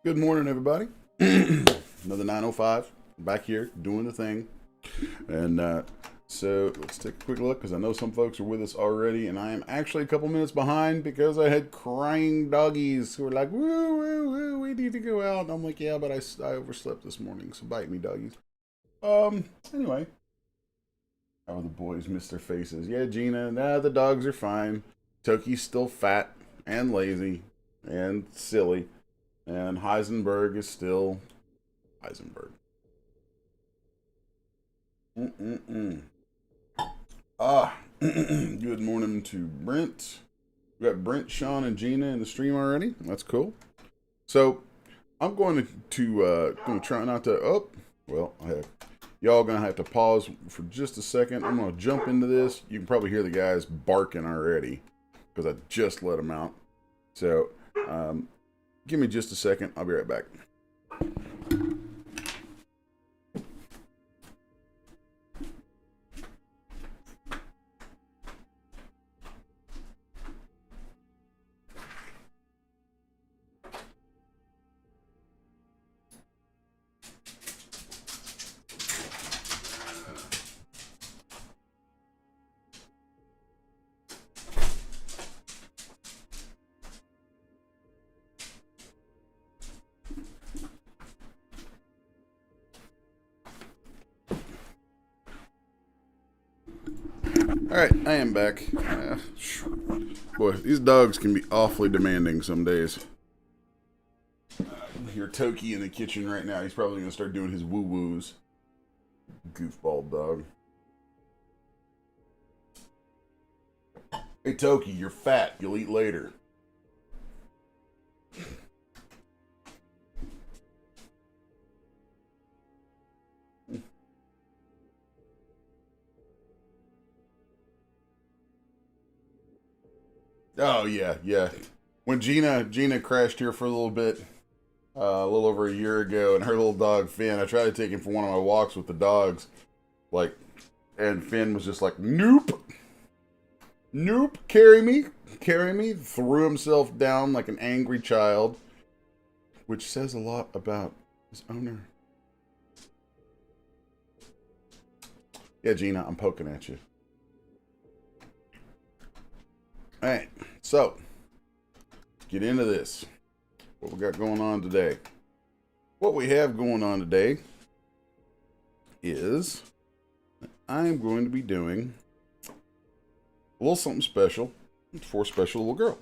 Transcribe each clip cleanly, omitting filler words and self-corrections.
Good morning, everybody. Another 9:05. Back here doing the thing. And so let's take a quick look because I know some folks are with us already, and I am actually a couple minutes behind because I had crying doggies who were like, woo, woo, woo, we need to go out. And I'm like, yeah, but I overslept this morning, so bite me, doggies. Anyway, how the boys missed their faces. Yeah, Gina, nah, the dogs are fine. Toki's still fat and lazy and silly. And Heisenberg is still Heisenberg. Mm-mm-mm. Good morning to Brent. We got Brent, Sean, and Gina in the stream already. That's cool. So I'm going to try not to. Oh, well, y'all gonna have to pause for just a second. I'm gonna jump into this. You can probably hear the guys barking already because I just let them out. So give me just a second. I'll be right back. Alright, I am back. Boy, these dogs can be awfully demanding some days. I hear Toki in the kitchen right now. He's probably going to start doing his woo-woos. Goofball dog. Hey, Toki, you're fat. You'll eat later. Oh, yeah. When Gina crashed here for a little bit, a little over a year ago, and her little dog Finn, I tried to take him for one of my walks with the dogs, and Finn was just like, nope, carry me, threw himself down like an angry child, which says a lot about his owner. Yeah, Gina, I'm poking at you. All right, so get into this. What we got going on today? What we have going on today is I'm going to be doing a little something special for a special little girl.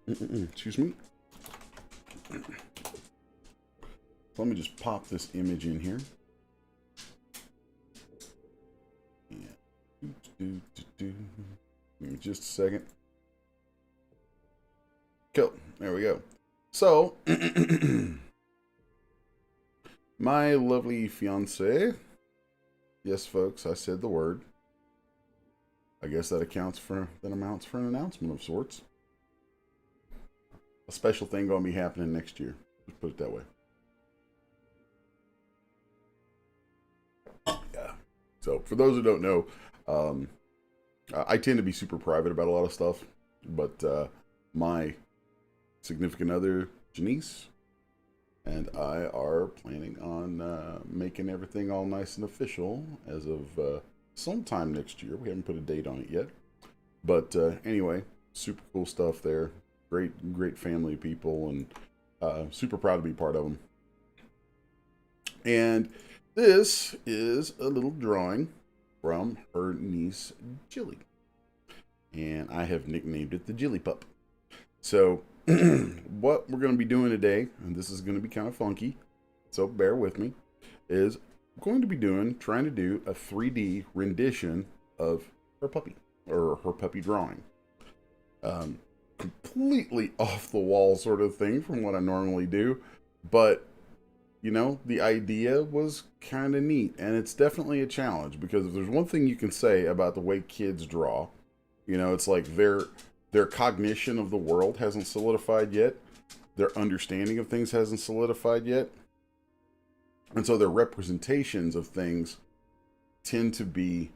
Excuse me. Let me just pop this image in here. Give me just a second. Cool. There we go. So, my lovely fiance. Yes, folks, I said the word. I guess that amounts for an announcement of sorts. A special thing going to be happening next year. Let's put it that way. Yeah. So, for those who don't know, I tend to be super private about a lot of stuff, but my significant other, Janice, and I are planning on making everything all nice and official as of sometime next year. We haven't put a date on it yet, but anyway, super cool stuff there. Great family of people, and super proud to be part of them. And this is a little drawing from her niece, Jilly. And I have nicknamed it the Jilly Pup. So, what we're going to be doing today, and this is going to be kind of funky, so bear with me, is going to be trying to do a 3D rendition of her puppy, or her puppy drawing. Completely off the wall sort of thing from what I normally do, but the idea was kind of neat, and it's definitely a challenge because if there's one thing you can say about the way kids draw, it's like their cognition of the world hasn't solidified yet, their understanding of things hasn't solidified yet, and so their representations of things tend to be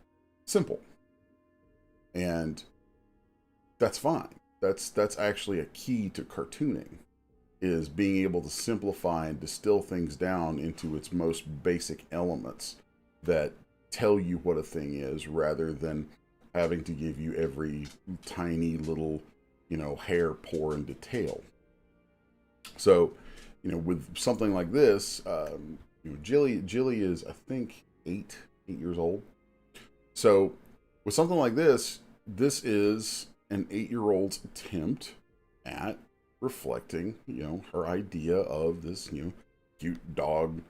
simple, and that's fine. That's actually a key to cartooning, is being able to simplify and distill things down into its most basic elements that tell you what a thing is, rather than having to give you every tiny little, hair pore and detail. So, with something like this, Jilly is, I think, 8 years old. So with something like this is an 8-year-old's attempt at reflecting, her idea of this, cute dog,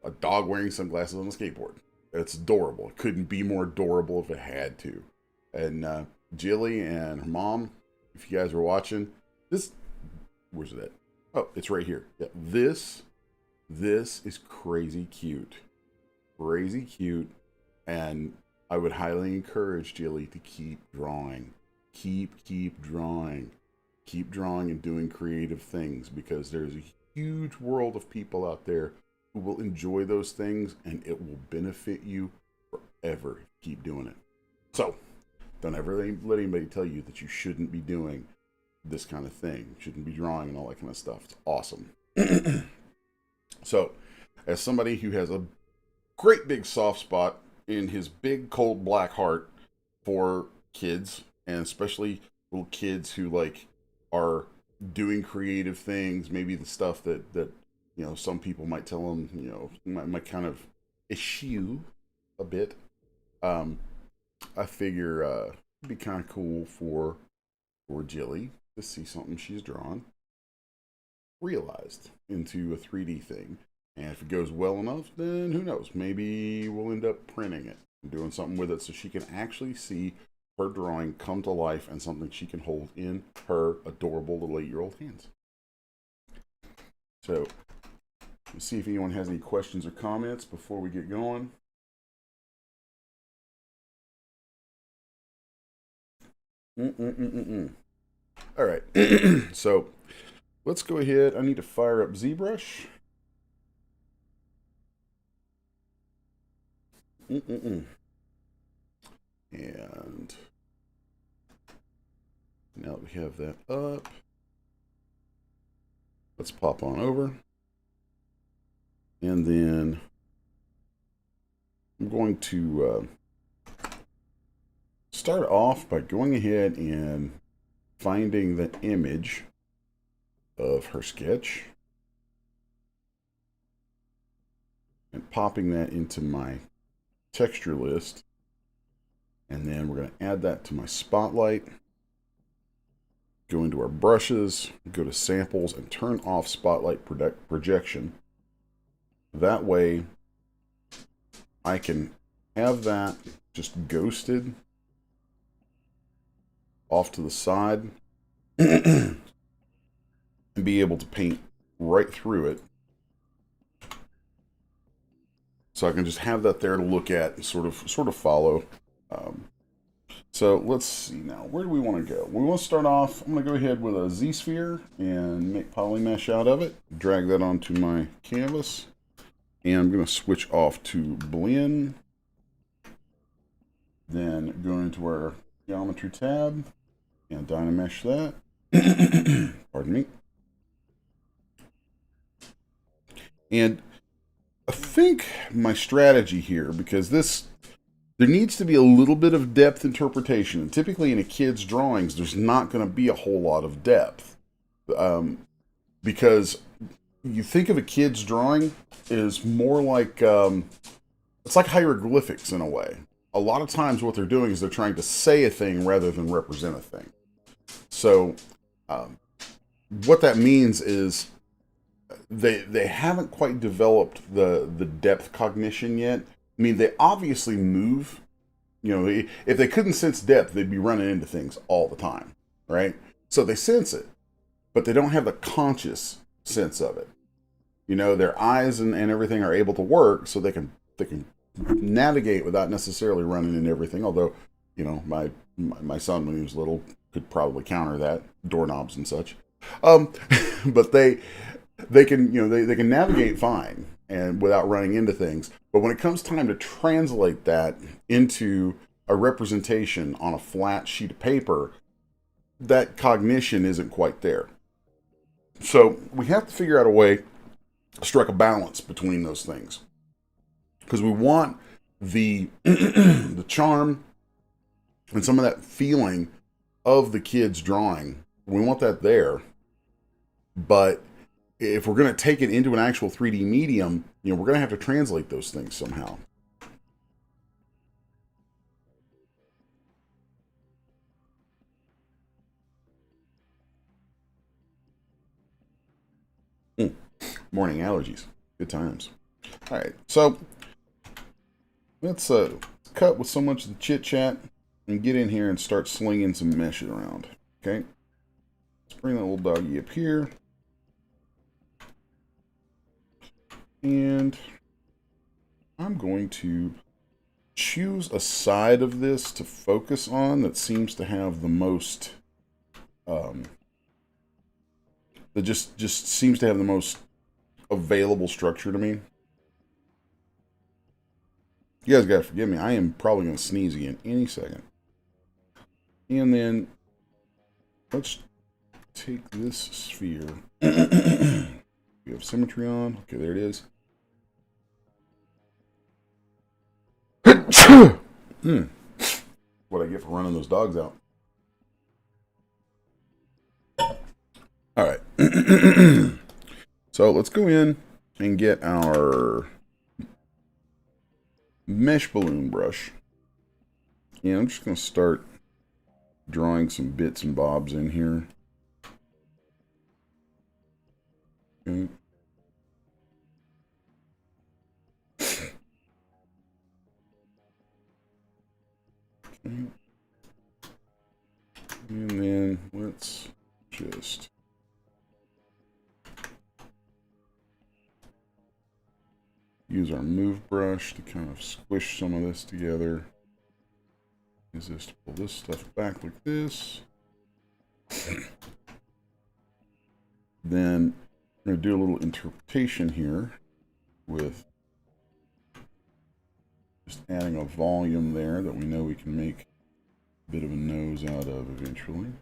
a dog wearing sunglasses on a skateboard. It's adorable. It couldn't be more adorable if it had to. And Jilly and her mom, if you guys are watching, where's it at? Oh, it's right here. Yeah, this is crazy cute. Crazy cute. And I would highly encourage Jilly to keep drawing. Keep drawing. Keep drawing and doing creative things, because there's a huge world of people out there who will enjoy those things, and it will benefit you forever. Keep doing it. So, don't ever let anybody tell you that you shouldn't be doing this kind of thing. Shouldn't be drawing and all that kind of stuff. It's awesome. So, as somebody who has a great big soft spot in his big cold black heart for kids, and especially little kids who are doing creative things, maybe the stuff that some people might tell them, might kind of eschew a bit. I figure it'd be kind of cool for Jilly to see something she's drawn realized into a 3D thing. And if it goes well enough, then who knows? Maybe we'll end up printing it and doing something with it so she can actually see her drawing come to life and something she can hold in her adorable little 8-year-old hands. So, let's see if anyone has any questions or comments before we get going. All right. So, let's go ahead. I need to fire up Zbrush. And now that we have that up, let's pop on over. And then I'm going to start off by going ahead and finding the image of her sketch and popping that into my texture list. And then we're going to add that to my spotlight. Go into our brushes, go to samples, and turn off spotlight projection. That way I can have that just ghosted off to the side and be able to paint right through it. So I can just have that there to look at and sort of follow. So let's see now. Where do we want to go? We want to start off. I'm going to go ahead with a Z-sphere and make polymesh out of it. Drag that onto my canvas. And I'm going to switch off to blend. Then go into our geometry tab and dynamesh that. Pardon me. And I think my strategy here, because there needs to be a little bit of depth interpretation. And typically in a kid's drawings, there's not going to be a whole lot of depth. Because you think of a kid's drawing is more like, it's like hieroglyphics in a way. A lot of times what they're doing is they're trying to say a thing rather than represent a thing. So what that means is they haven't quite developed the depth cognition yet. I mean, they obviously move. If they couldn't sense depth, they'd be running into things all the time, right? So they sense it, but they don't have the conscious sense of it. Their eyes and everything are able to work, so they can navigate without necessarily running into everything. Although, my son when he was little could probably counter that, doorknobs and such. But they can they can navigate fine and without running into things. But when it comes time to translate that into a representation on a flat sheet of paper, that cognition isn't quite there. So we have to figure out a way to strike a balance between those things. Because we want the the charm and some of that feeling of the kids drawing. We want that there. But if we're going to take it into an actual 3D medium, we're going to have to translate those things somehow. Morning allergies. Good times. All right, so let's cut with so much of the chit chat and get in here and start slinging some mesh around. Okay, let's bring that little doggy up here, and I'm going to choose a side of this to focus on that seems to have the most, that just seems to have the most available structure to me. You guys gotta forgive me. I am probably gonna sneeze again any second. And then let's take this sphere. We have symmetry on. Okay, there it is. What I get for running those dogs out. All right. So let's go in and get our mesh balloon brush. And I'm just going to start drawing some bits and bobs in here. Okay. Okay. And then let's just use our move brush to kind of squish some of this together. Use this to pull this stuff back like this. Then I'm going to do a little interpretation here with just adding a volume there that we know we can make a bit of a nose out of eventually.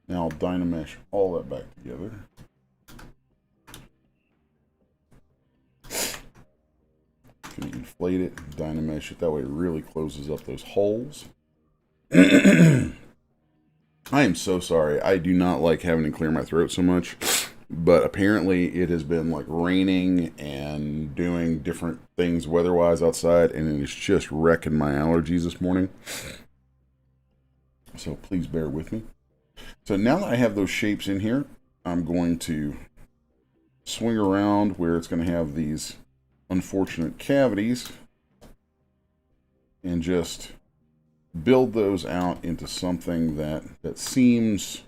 Now I'll Dynamesh all that back together. Can inflate it, Dynamesh it, that way it really closes up those holes. I am so sorry. I do not like having to clear my throat so much, but apparently it has been like raining and doing different things weather-wise outside, and it is just wrecking my allergies this morning. So please bear with me. So now that I have those shapes in here, I'm going to swing around where it's going to have these unfortunate cavities and just build those out into something that seems,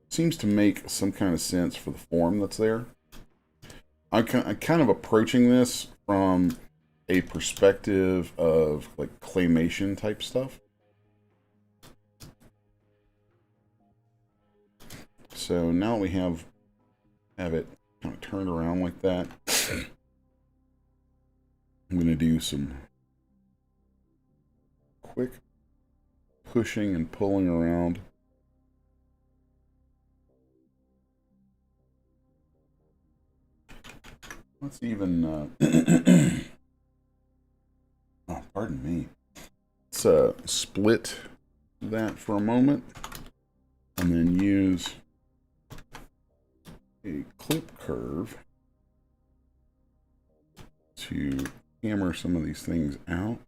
seems to make some kind of sense for the form that's there. I'm kind of approaching this from a perspective of like claymation type stuff. So now we have it kind of turned around like that. I'm going to do some quick pushing and pulling around. Let's even, oh, pardon me. Let's split that for a moment and then use a clip curve to hammer some of these things out.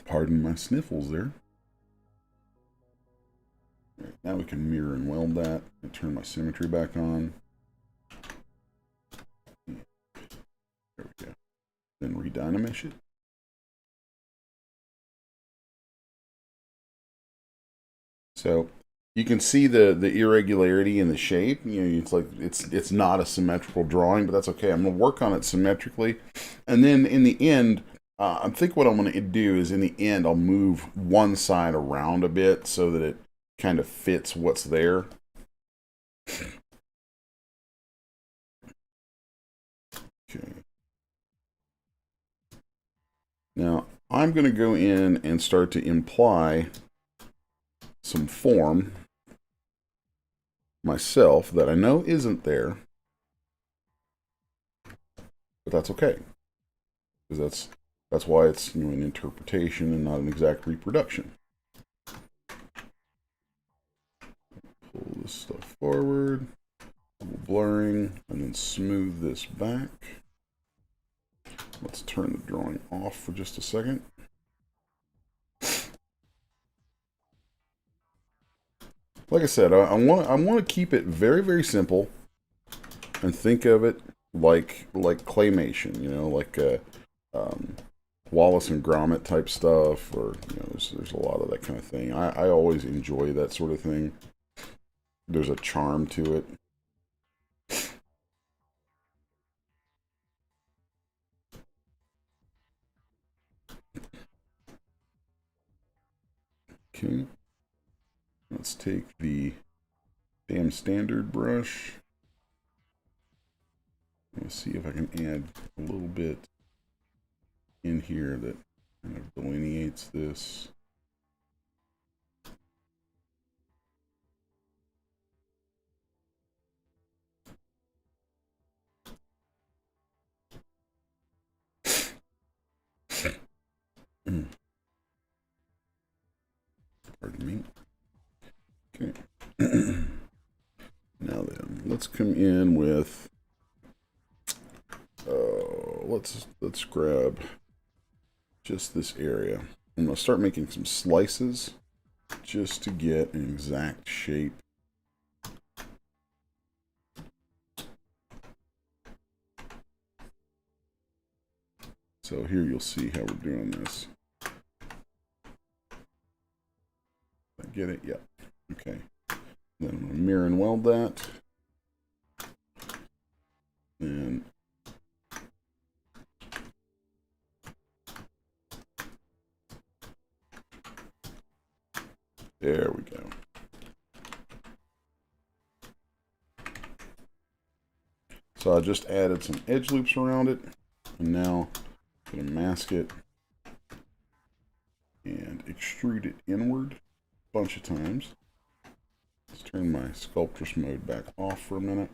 Pardon my sniffles there. Right, now we can mirror and weld that and turn my symmetry back on. There we go. Then re-Dynamesh it. So you can see the irregularity in the shape. It's like it's not a symmetrical drawing, but that's okay. I'm gonna work on it symmetrically, and then in the end, I think what I'm going to do is in the end, I'll move one side around a bit so that it kind of fits what's there. Okay. Now, I'm going to go in and start to imply some form myself that I know isn't there, but that's okay, because that's why it's, you know, an interpretation and not an exact reproduction. Pull this stuff forward, blurring, and then smooth this back. Let's turn the drawing off for just a second. Like I said, I want to keep it very, very simple, and think of it like claymation, you know, like Wallace and Gromit type stuff, or, you know, there's a lot of that kind of thing. I always enjoy that sort of thing. There's a charm to it. Okay, let's take the damn standard brush. Let's see if I can add a little bit in here that kind of delineates this. Pardon me. Okay. Now then, let's come in with let's grab just this area. I'm gonna start making some slices just to get an exact shape. So here you'll see how we're doing this. I get it? Yep. Okay. Then I'm going to mirror and weld that. And there we go. So I just added some edge loops around it. And now I'm going to mask it and extrude it inward a bunch of times. Let's turn my sculptress mode back off for a minute.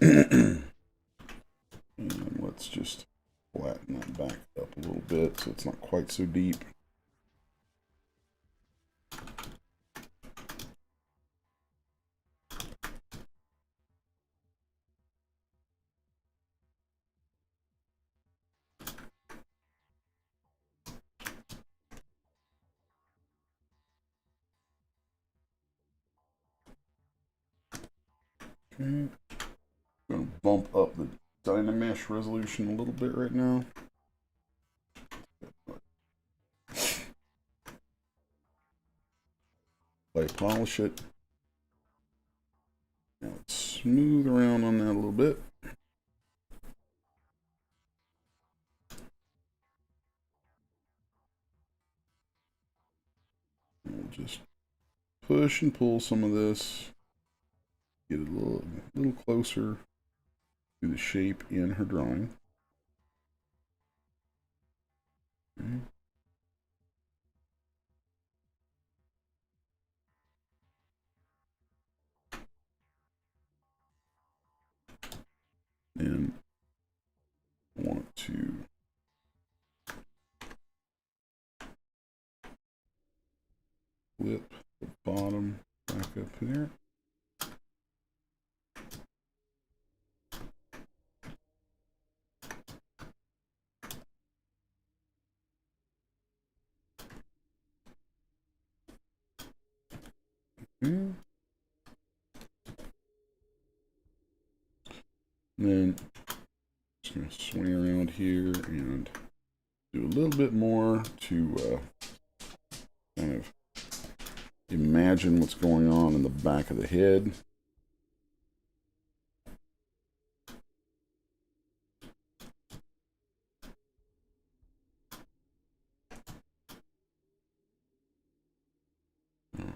And let's just flatten that back up a little bit so it's not quite so deep. Okay. I'm going to bump up the Dynamesh resolution a little bit right now. Polish it. Now let's smooth around on that a little bit. And we'll just push and pull some of this. Get it a little closer to the shape in her drawing. Okay. And I want to flip the bottom back up here. Okay. And then just going to swing around here and do a little bit more to kind of imagine what's going on in the back of the head.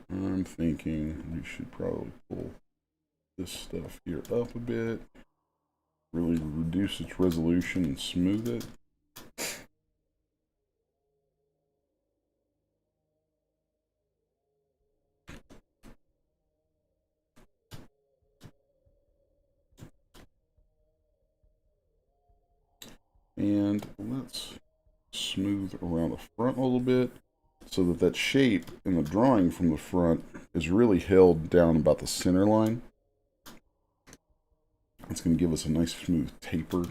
I'm thinking we should probably pull this stuff here up a bit, really reduce its resolution and smooth it. And let's smooth around the front a little bit so that that shape in the drawing from the front is really held down about the center line. It's going to give us a nice smooth taper.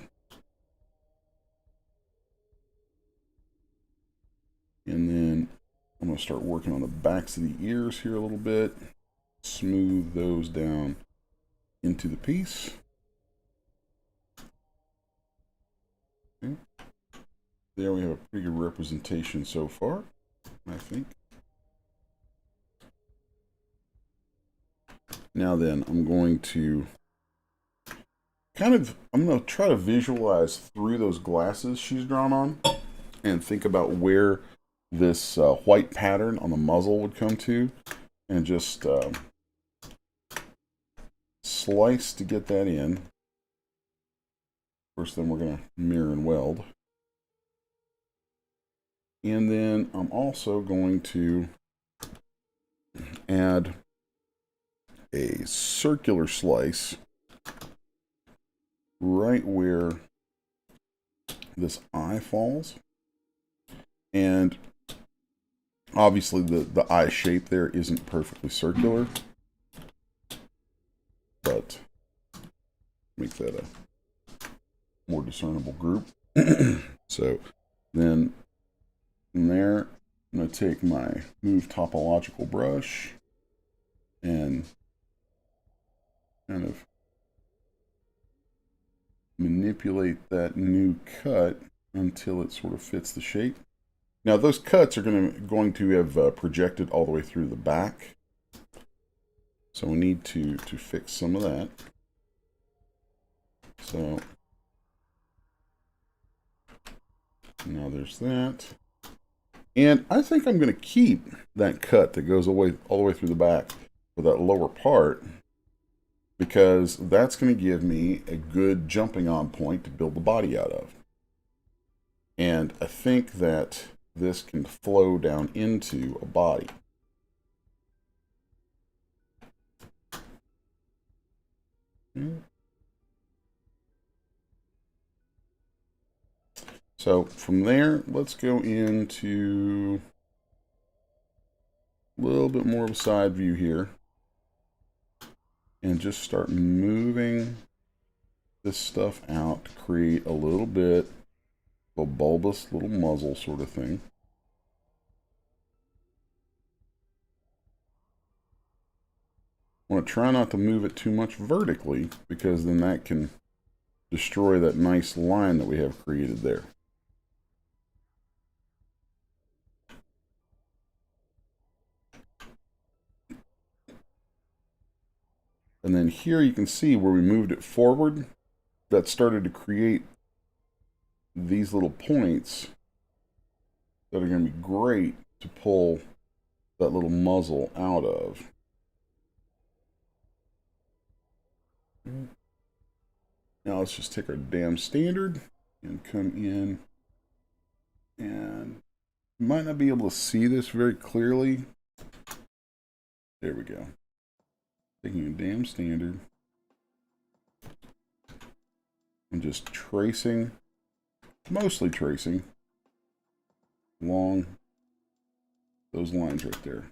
And then I'm going to start working on the backs of the ears here a little bit. Smooth those down into the piece. Okay. There we have a pretty good representation so far, I think. Now then, I'm going to try to visualize through those glasses she's drawn on and think about where this white pattern on the muzzle would come to, and just slice to get that in. First, then we're going to mirror and weld. And then I'm also going to add a circular slice right where this eye falls. And obviously the eye shape there isn't perfectly circular, but make that a more discernible group. So then from there, I'm going to take my Move Topological brush and kind of manipulate that new cut until it sort of fits the shape. Now those cuts are going to have projected all the way through the back, so we need to fix some of that. So now there's that. And I think I'm going to keep that cut that goes all the way through the back for that lower part, because that's going to give me a good jumping on point to build the body out of. And I think that this can flow down into a body. So from there, let's go into a little bit more of a side view here and just start moving this stuff out to create a little bit of a bulbous little muzzle sort of thing. I want to try not to move it too much vertically, because then that can destroy that nice line that we have created there. And then here you can see where we moved it forward, that started to create these little points that are going to be great to pull that little muzzle out of. Now let's just take our damn standard and come in, and you might not be able to see this very clearly. There we go. Taking a damn standard and just tracing, mostly tracing along those lines right there.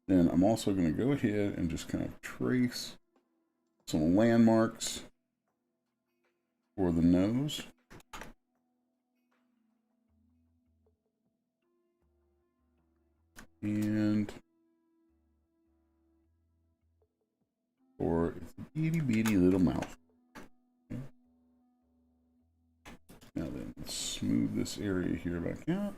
Then I'm also going to go ahead and just kind of trace some landmarks for the nose. And for its itty bitty little mouth. Okay. Now then, let's smooth this area here back out.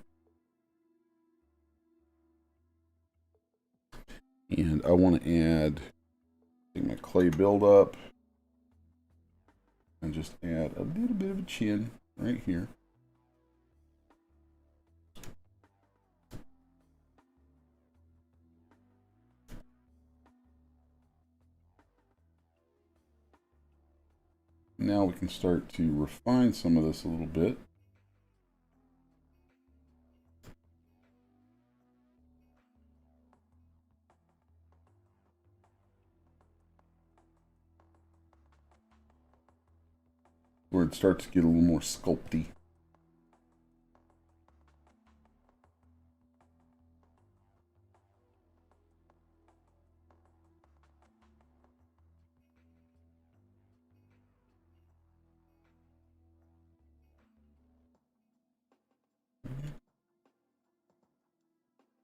And I want to add, take my clay buildup and just add a little bit of a chin right here. Now we can start to refine some of this a little bit. Where it starts to get a little more sculpty.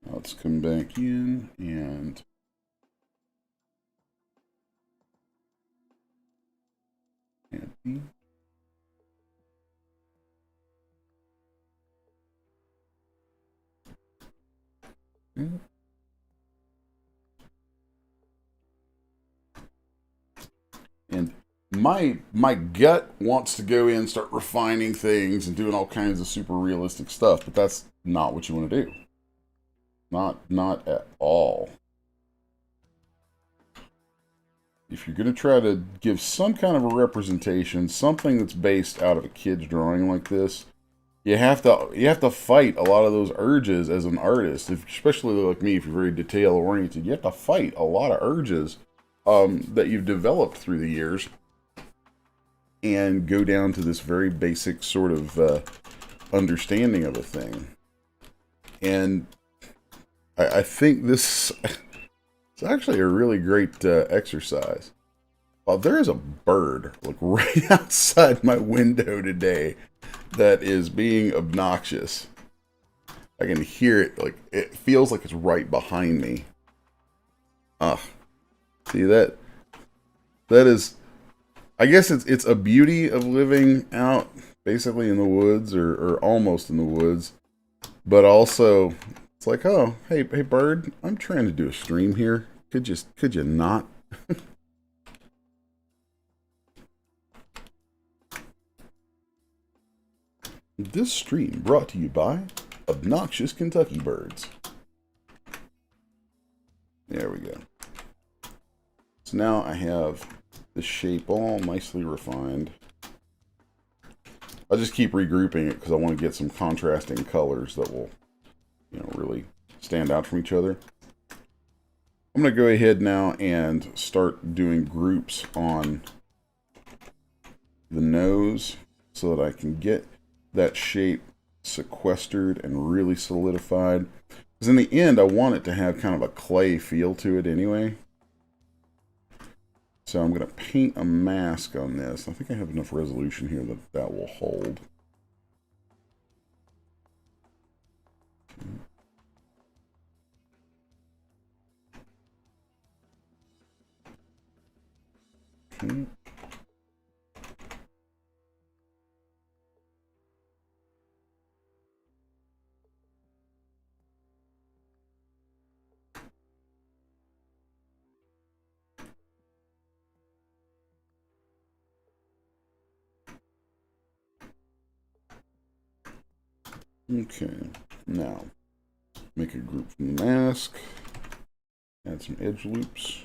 Now let's come back in and add these. And my gut wants to go in and start refining things and doing all kinds of super realistic stuff, but that's not what you want to do. Not at all. If you're going to try to give some kind of a representation, something that's based out of a kid's drawing like this, you have to fight a lot of those urges as an artist. Especially like me, if you're very detail oriented, you have to fight a lot of urges that you've developed through the years, and go down to this very basic sort of understanding of a thing. And I think this is actually a really great exercise. There is a bird like right outside my window today that is being obnoxious. I can hear it, like it feels like it's right behind me. See that? That is, I guess it's a beauty of living out basically in the woods or almost in the woods, but also it's like, oh, hey bird, I'm trying to do a stream here. Could you not? This stream brought to you by obnoxious Kentucky birds. There we go. So now I have the shape all nicely refined. I'll just keep regrouping it because I want to get some contrasting colors that will, really stand out from each other. I'm going to go ahead now and start doing groups on the nose so that I can get that shape sequestered and really solidified. Because in the end, I want it to have kind of a clay feel to it anyway. So I'm going to paint a mask on this. I think I have enough resolution here that will hold. Okay. Okay, now make a group from the mask, add some edge loops,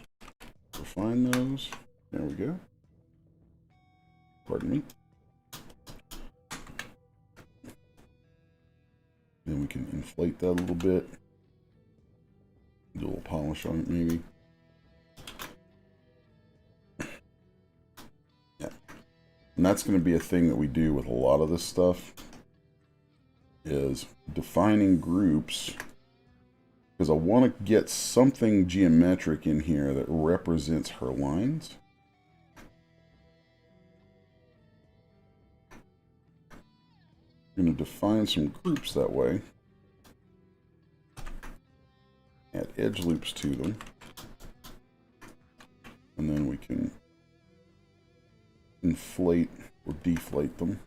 refine those. There we go. Pardon me. Then we can inflate that a little bit. Do a little polish on it maybe. Yeah. And that's going to be a thing that we do with a lot of this stuff, is defining groups, because I want to get something geometric in here that represents her lines. I'm going to define some groups that way. Add edge loops to them. And then we can inflate or deflate them.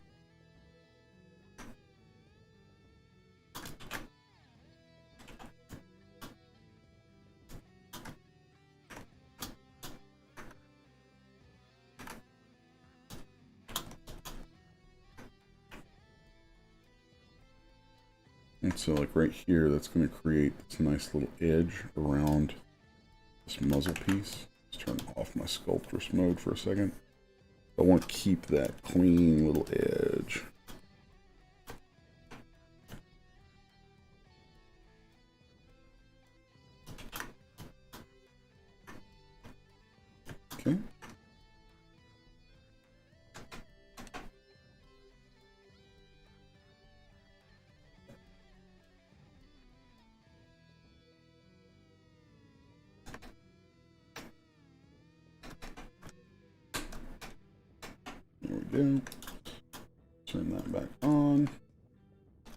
And so like right here, that's going to create this nice little edge around this muzzle piece. Let's turn off my sculptress mode for a second. I want to keep that clean little edge. Okay. There we go. Turn that back on.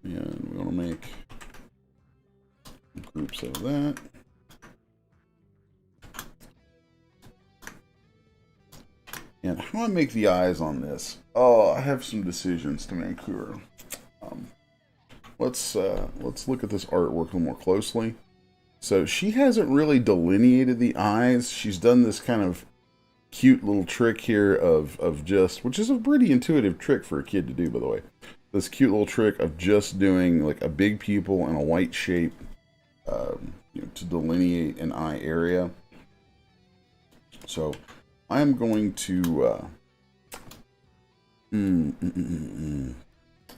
And we want to make groups out of that. And how I make the eyes on this? Oh, I have some decisions to make here. Let's look at this artwork a little more closely. So she hasn't really delineated the eyes. She's done this kind of cute little trick here of just, which is a pretty intuitive trick for a kid to do, by the way. This cute little trick of just doing like a big pupil and a white shape, you know, to delineate an eye area. So I'm going to,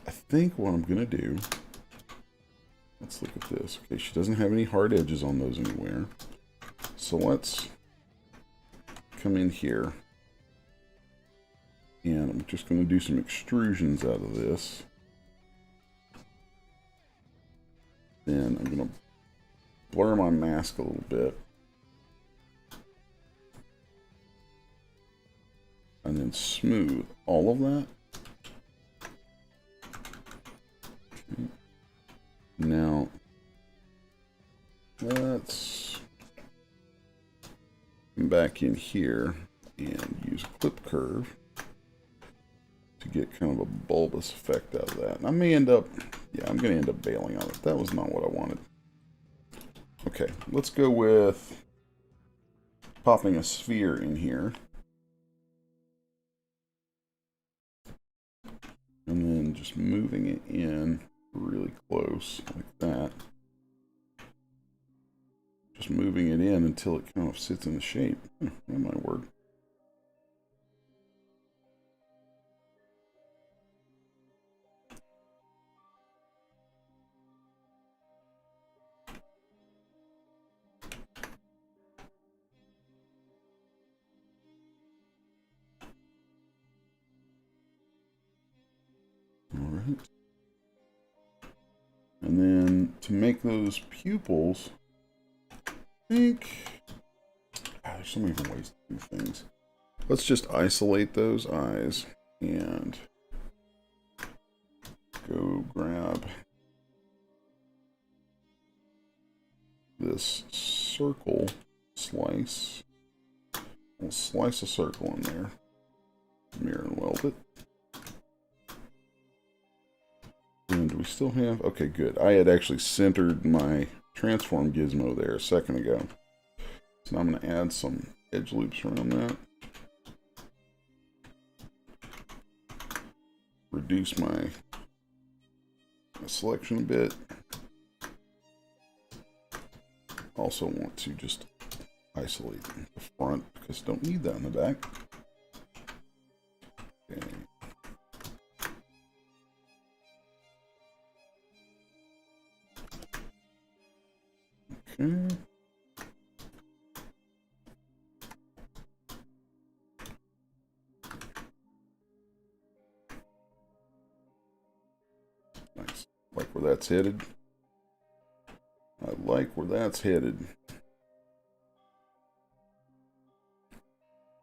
I think what I'm going to do, let's look at this. Okay, she doesn't have any hard edges on those anywhere. So let's come in here. And I'm just going to do some extrusions out of this. Then I'm going to blur my mask a little bit. And then smooth all of that. Okay. Now, let's come back in here and use a clip curve to get kind of a bulbous effect out of that. And I may end up, yeah, I'm going to end up bailing on it. That was not what I wanted. Okay, let's go with popping a sphere in here. And then just moving it in really close like that. Just moving it in until it kind of sits in the shape. That might work. Alright. And then to make those pupils, I think there's so many different ways to do things. Let's just isolate those eyes and go grab this circle slice. We'll slice a circle in there. Mirror and weld it. And we still have, okay, good. I had actually centered my transform gizmo there a second ago. So now I'm going to add some edge loops around that. Reduce my selection a bit. Also want to just isolate the front because I don't need that in the back. Okay. Okay. Nice. Like where that's headed. I like where that's headed.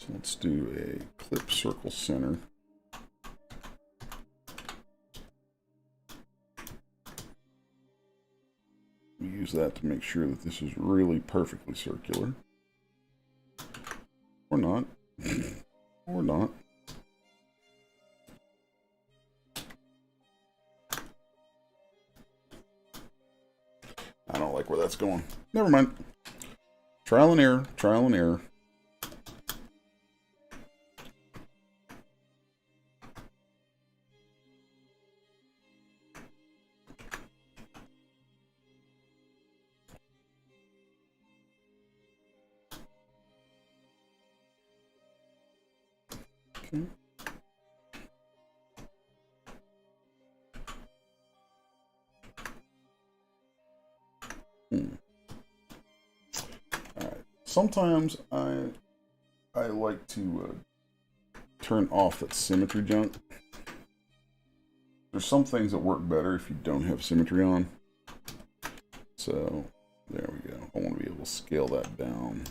So let's do a clip circle center. We use that to make sure that this is really perfectly circular. Or not. Or not. I don't like where that's going. Never mind. Trial and error. Trial and error. Okay. All right. Sometimes I like to turn off that symmetry junk. There's some things that work better if you don't have symmetry on. So there we go. I want to be able to scale that down.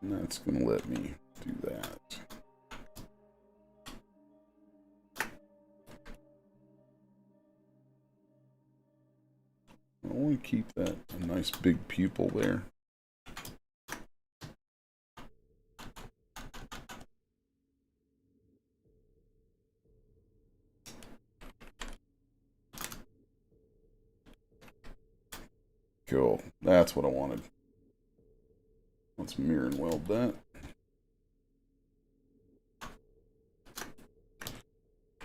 And that's going to let me do that. I want to keep that a nice big pupil there. Cool. That's what I wanted. Let's mirror and weld that.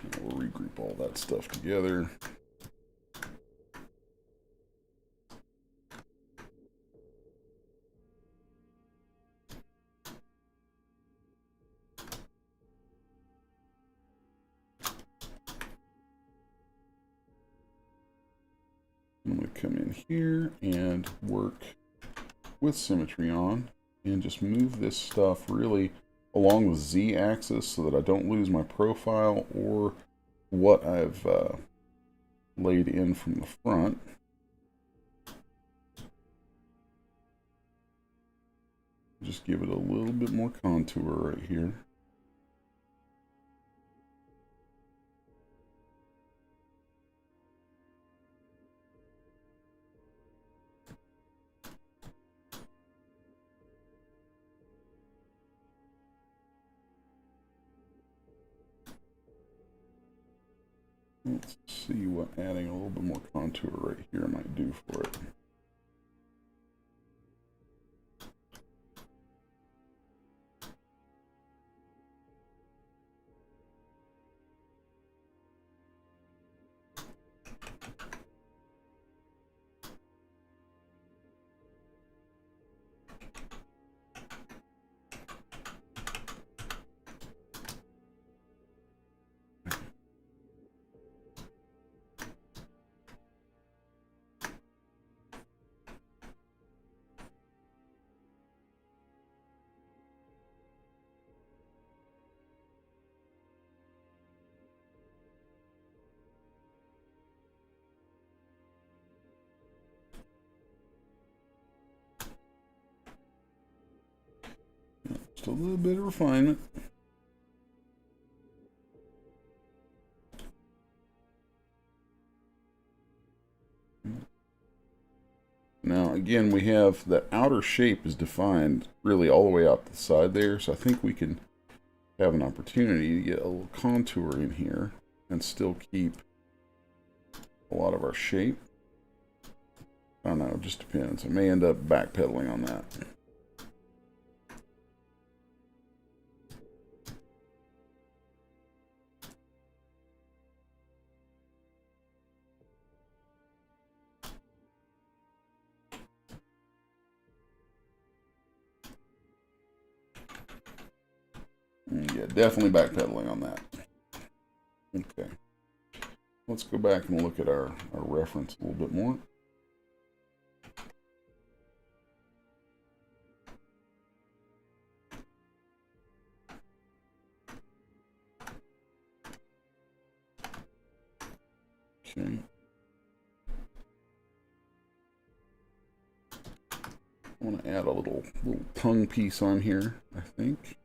And we'll regroup all that stuff together. I'm going to come in here and work with symmetry on and just move this stuff really along the Z-axis so that I don't lose my profile or what I've laid in from the front. Just give it a little bit more contour right here. Let's see what adding a little bit more contour right here might do for it. Just a little bit of refinement. Now again, we have the outer shape is defined really all the way out the side there, so I think we can have an opportunity to get a little contour in here and still keep a lot of our shape. I don't know, it just depends. I may end up backpedaling on that. Yeah, definitely backpedaling on that. Okay. Let's go back and look at our reference a little bit more. Okay. I want to add a little tongue piece on here, I think.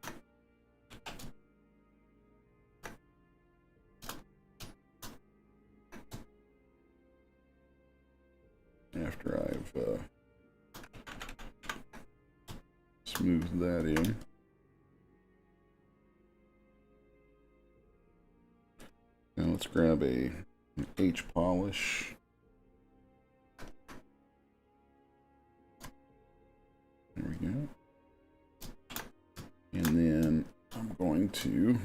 After I've smoothed that in. Now let's grab an H polish. There we go. And then I'm going to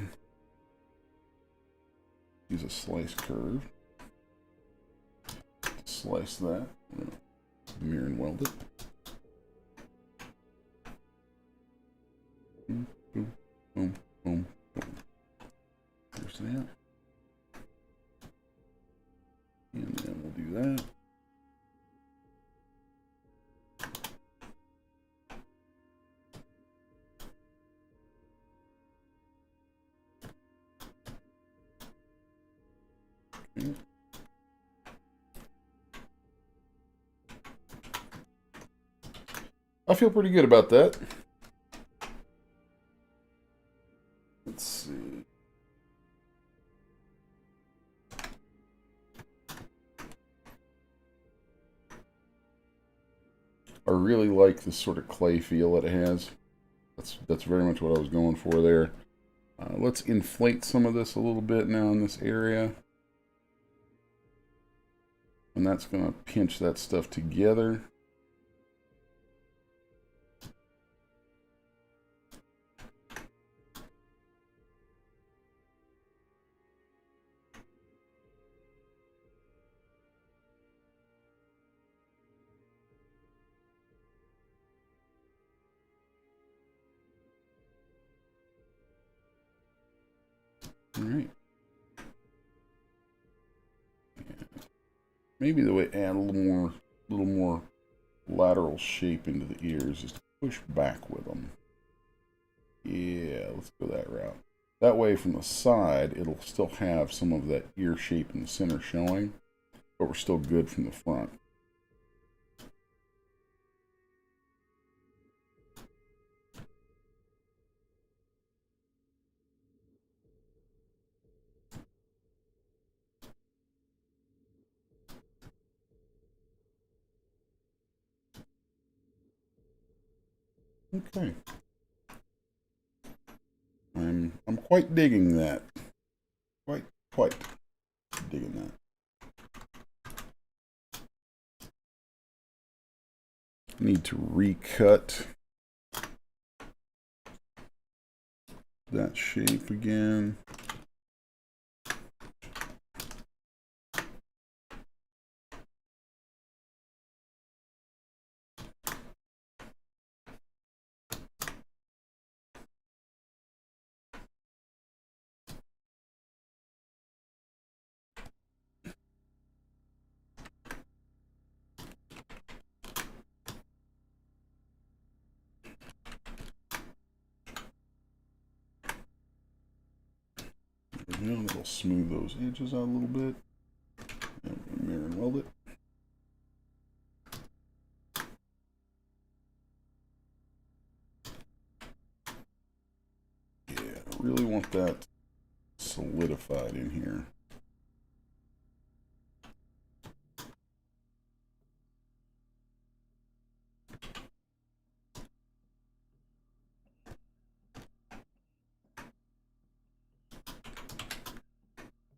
use a slice curve to slice that. Mirror and weld it. Boom, boom, boom, boom. There's that. And then we'll do that. Okay. I feel pretty good about that. Let's see. I really like this sort of clay feel that it has. That's very much what I was going for there. Let's inflate some of this a little bit now in this area. And that's going to pinch that stuff together. All right. Maybe the way add a little more lateral shape into the ears is to push back with them. Yeah, let's go that route. That way from the side, it'll still have some of that ear shape in the center showing, but we're still good from the front. Okay. I'm quite digging that. Quite digging that. Need to recut that shape again. And it'll smooth those edges out a little bit. And mirror and weld it. Yeah, I really want that solidified in here.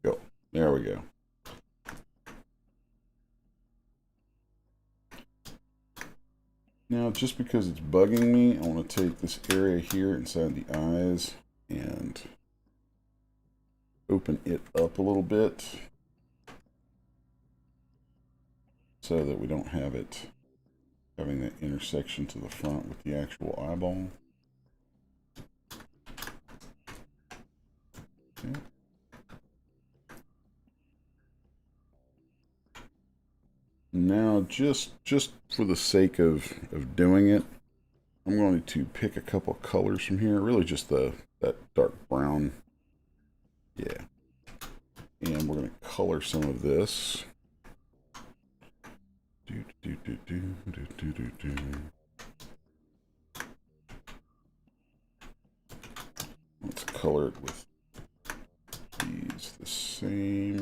Go. There we go. Now, just because it's bugging me, I want to take this area here inside the eyes and open it up a little bit so that we don't have it having that intersection to the front with the actual eyeball. Okay. Now, just for the sake of doing it, I'm going to pick a couple colors from here. Really just that dark brown. Yeah. And we're going to color some of this. Let's color it with these the same.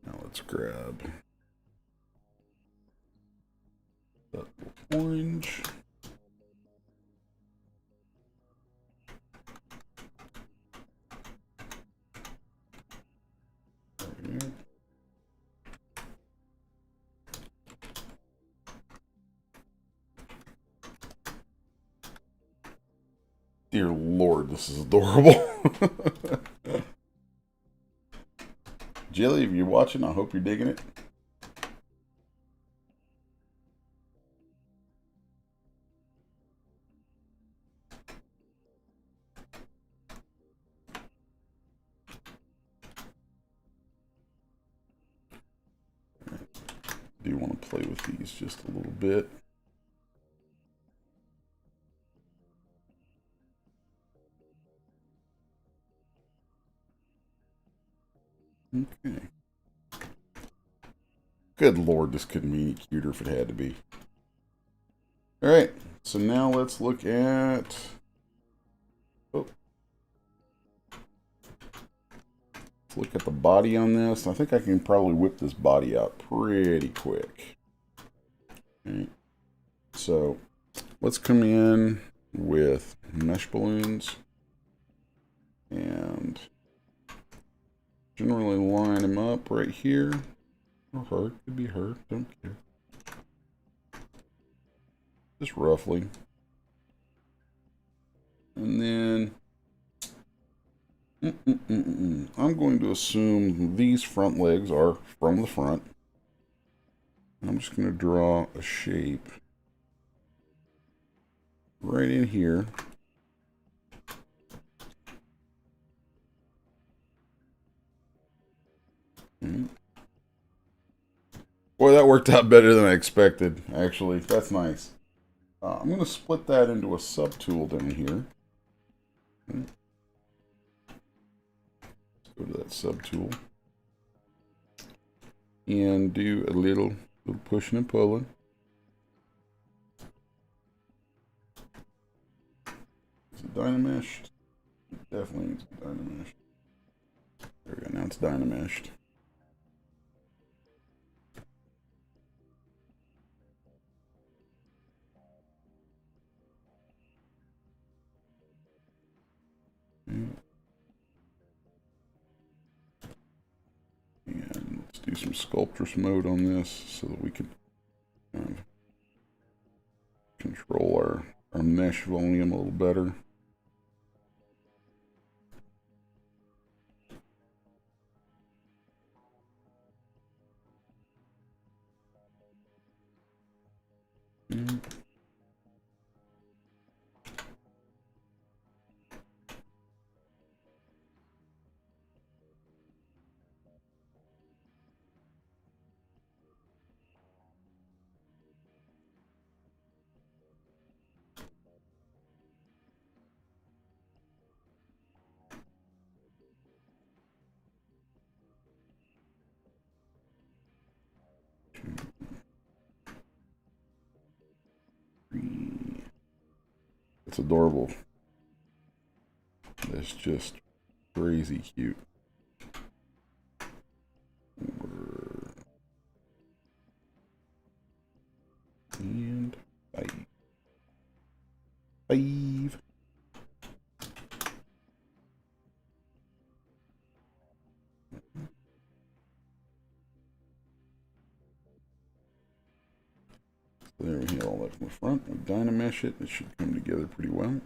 Now let's grab that orange. Dear Lord, this is adorable. Jilly, if you're watching, I hope you're digging it. do want to play with these just a little bit. Okay. Good Lord, this couldn't be any cuter if it had to be. All right, so now let's look at... Oh. Let's look at the body on this. I think I can probably whip this body out pretty quick. Okay. So let's come in with mesh balloons and generally line them up right here. Or her, could be her, don't care. Just roughly. And then I'm going to assume these front legs are from the front. I'm just going to draw a shape right in here. Boy, that worked out better than I expected, actually. That's nice. I'm going to split that into a subtool down here. Let's go to that subtool. And do a little pushing and pulling. Is it Dynameshed? It definitely needs to be Dynameshed. There we go, now it's Dynameshed. And let's do some sculptress mode on this so that we can control our mesh volume a little better. It's adorable. That's just crazy cute. And 5. There we have all that from the front. We Dynamesh it. It should come together pretty well.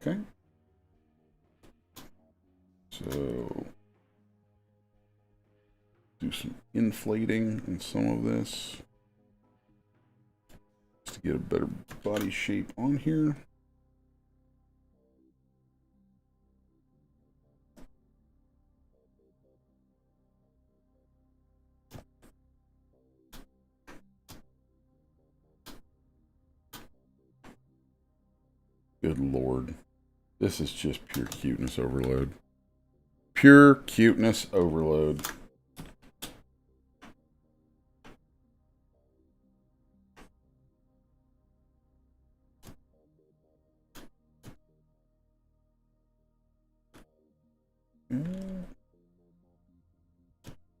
Okay. So do some inflating in some of this just to get a better body shape on here. Good Lord. This is just pure cuteness overload. Pure cuteness overload.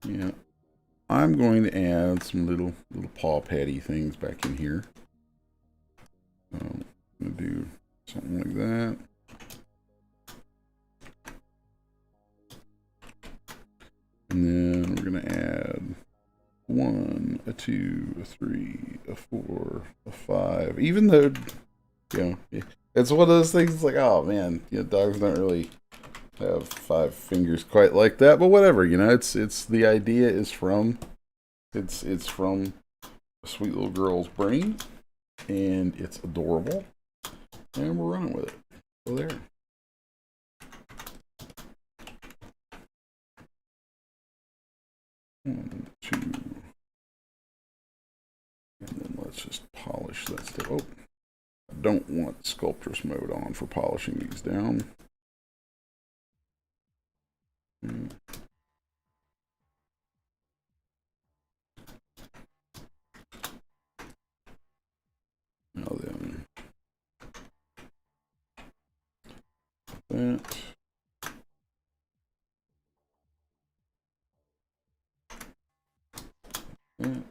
Yeah. I'm going to add some little paw patty things back in here. I'm going to do something like that. And then we're going to add 1, a 2, a 3, a 4, a 5. Even though, you know, it's one of those things, it's like, oh man, you know, dogs don't really have 5 fingers quite like that, but whatever, you know, it's the idea is from, it's from a sweet little girl's brain, and it's adorable. And we're running with it. So there. One, two. And then let's just polish that stuff. Oh, I don't want sculptress mode on for polishing these down. Now then, that. That.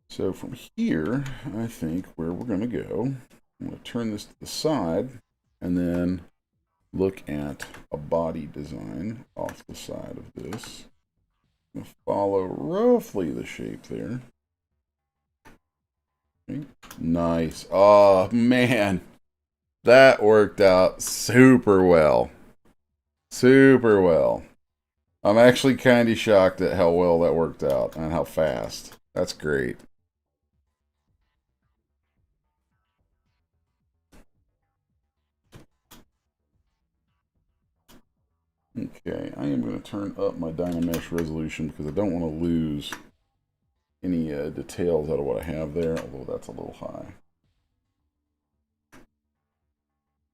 So from here, I think where we're going to go, I'm going to turn this to the side and then look at a body design off the side of this. I'm going to follow roughly the shape there. Okay. Nice. Oh, man. That worked out super well. Super well. I'm actually kind of shocked at how well that worked out and how fast. That's great. Okay, I am going to turn up my Dynamesh resolution because I don't want to lose any details out of what I have there, although that's a little high.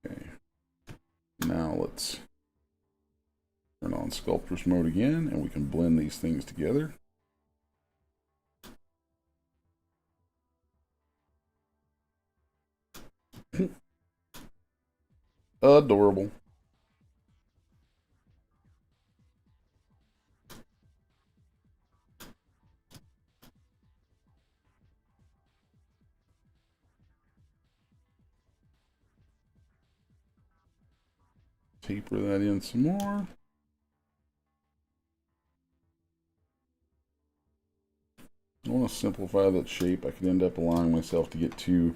Okay, now let's turn on Sculptress mode again, and we can blend these things together. Adorable. Taper that in some more. I want to simplify that shape. I could end up allowing myself to get too,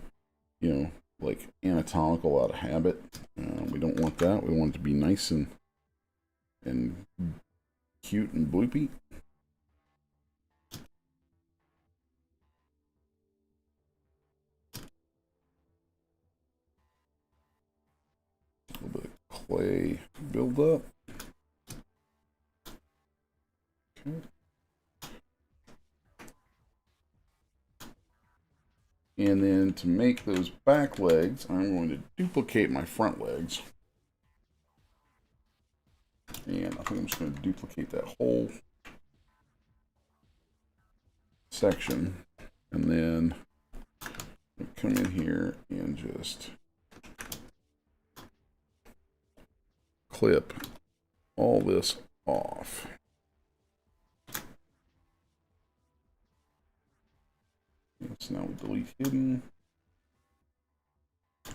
you know, like anatomical out of habit. We don't want that. We want it to be nice and cute and bloopy. A little bit of clay buildup. Okay. And then to make those back legs, I'm going to duplicate my front legs. And I think I'm just going to duplicate that whole section. And then come in here and just clip all this off. So now we delete hidden,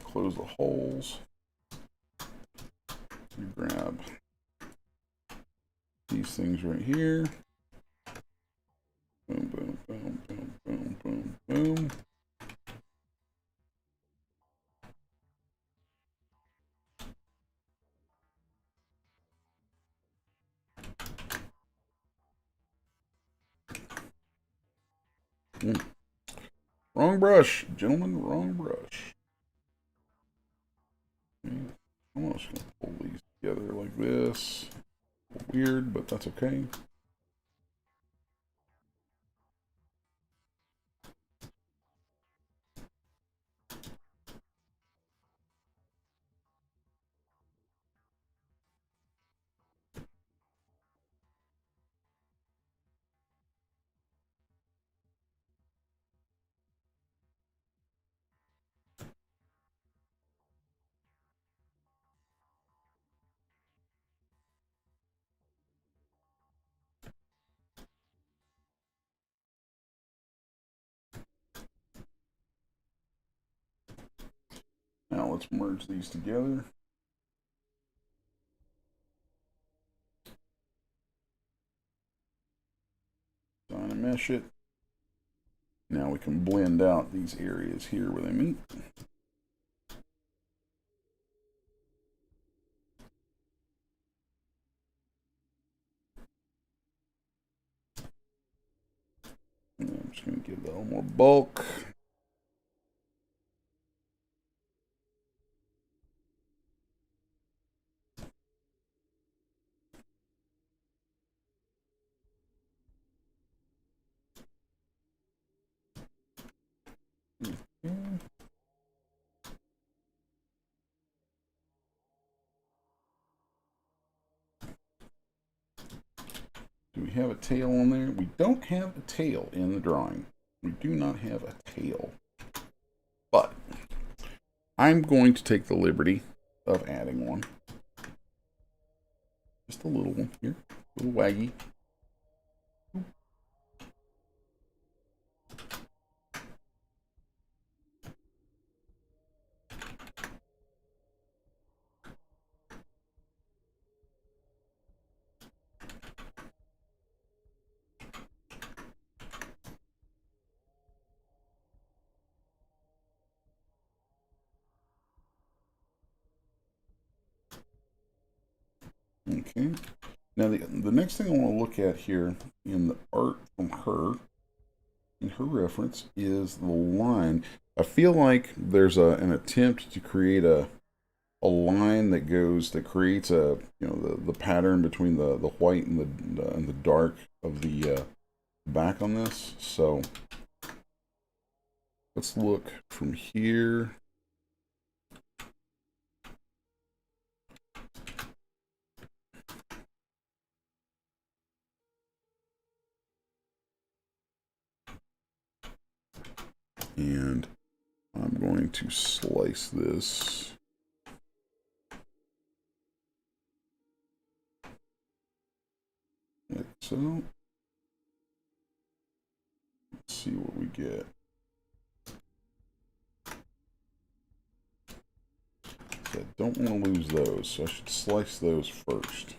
close the holes, we grab these things right here, boom, boom, boom, boom, boom, boom, boom. Wrong brush, gentlemen, wrong brush. I'm just going to pull these together like this. Weird, but that's okay. Now let's merge these together. Dynamesh it. Now we can blend out these areas here where they meet. just going to give that a little more bulk. Do we have a tail on there? We don't have a tail in the drawing. We do not have a tail. But I'm going to take the liberty of adding one. Just a little one here. A little waggy. Okay. Now the next thing I want to look at here in the art from her, in her reference, is the line. I feel like there's an attempt to create a line that creates a the pattern between the white and the dark of the back on this. So let's look from here. And I'm going to slice this. Like so. Let's see what we get. I don't want to lose those, so I should slice those first.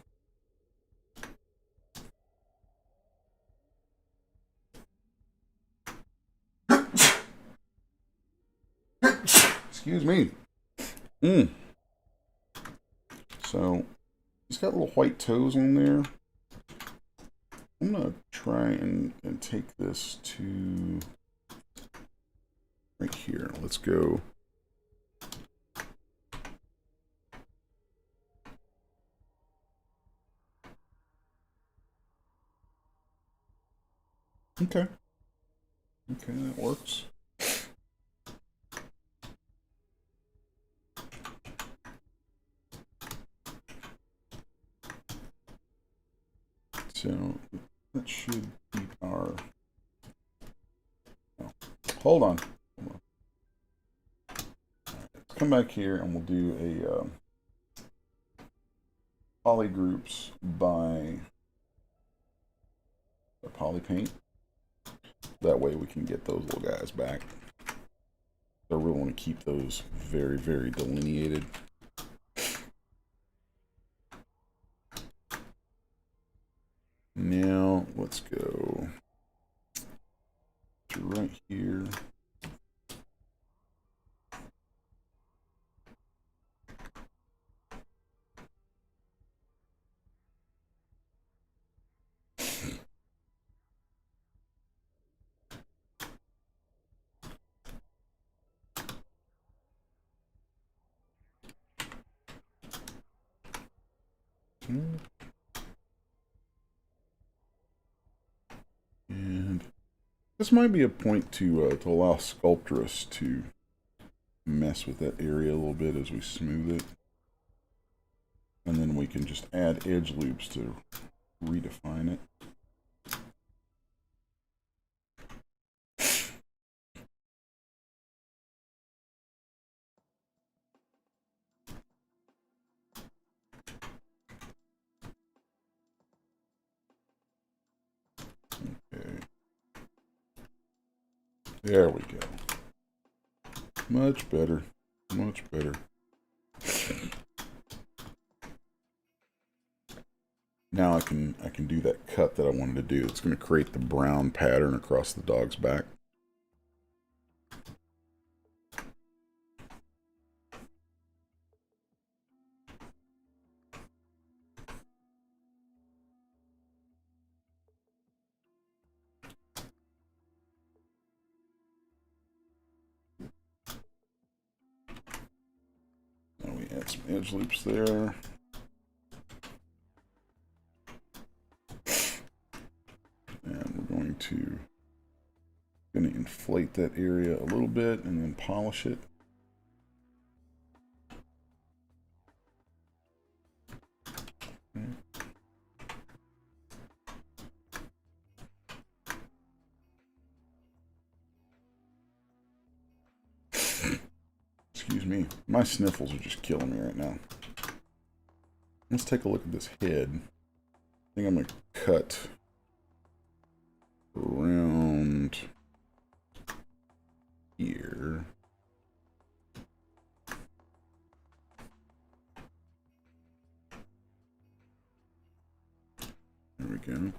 Excuse me. So, he's got little white toes on there. I'm going to try and take this to right here. Let's go. Okay. Okay, that works. So that should be our. Oh, hold on. All right, let's come back here and we'll do a poly groups by the poly paint. That way we can get those little guys back. I really want to keep those very, very delineated. Now let's go to right here. And this might be a point to allow Sculptress to mess with that area a little bit as we smooth it. And then we can just add edge loops to redefine it. Okay. There we go. Much better. Much better. Now I can do that cut that I wanted to do. It's going to create the brown pattern across the dog's back. some edge loops there. And we're going to inflate that area a little bit and then polish it. Excuse me, my sniffles are just killing me right now. Let's take a look at this head. I think I'm going to cut around here. There we go.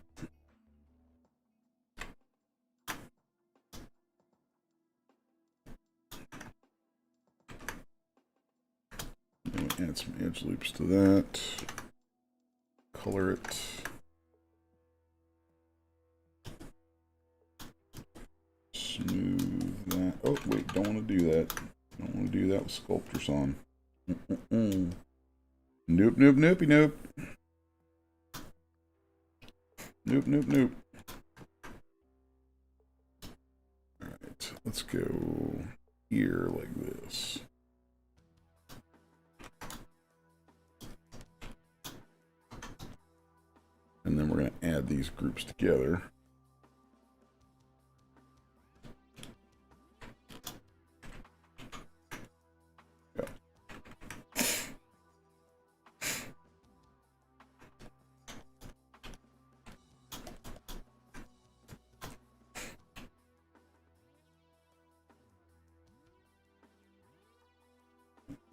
Add some edge loops to that. Color it. Smooth that. Oh, wait, don't want to do that. Don't want to do that with sculptures on. Nope, nope, nope, nope. Nope, nope, nope. Alright, let's go here like this. And then we're going to add these groups together. Yeah.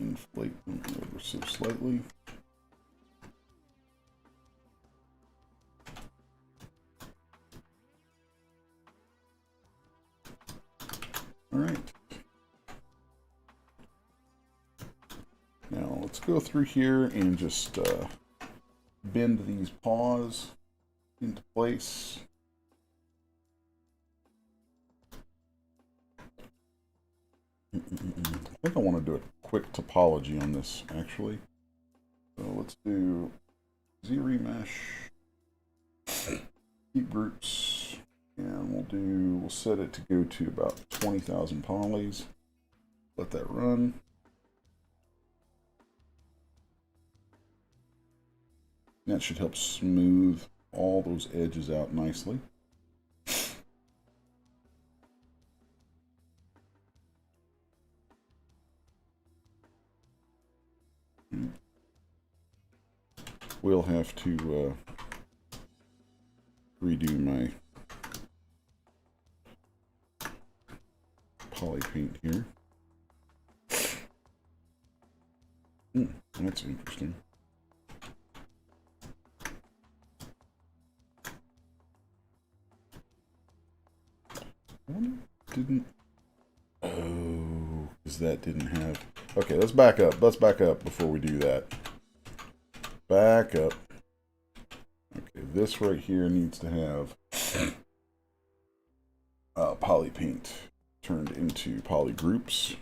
Inflate them ever so slightly. All right. Now let's go through here and just bend these paws into place. I think I want to do a quick topology on this actually. So let's do Z-remesh, keep groups. And we'll set it to go to about 20,000 polys. Let that run. That should help smooth all those edges out nicely. We'll have to redo my poly paint here. That's interesting. Didn't. Oh, because that didn't have. Okay, let's back up. Let's back up before we do that. Back up. Okay, this right here needs to have poly paint turned into poly groups.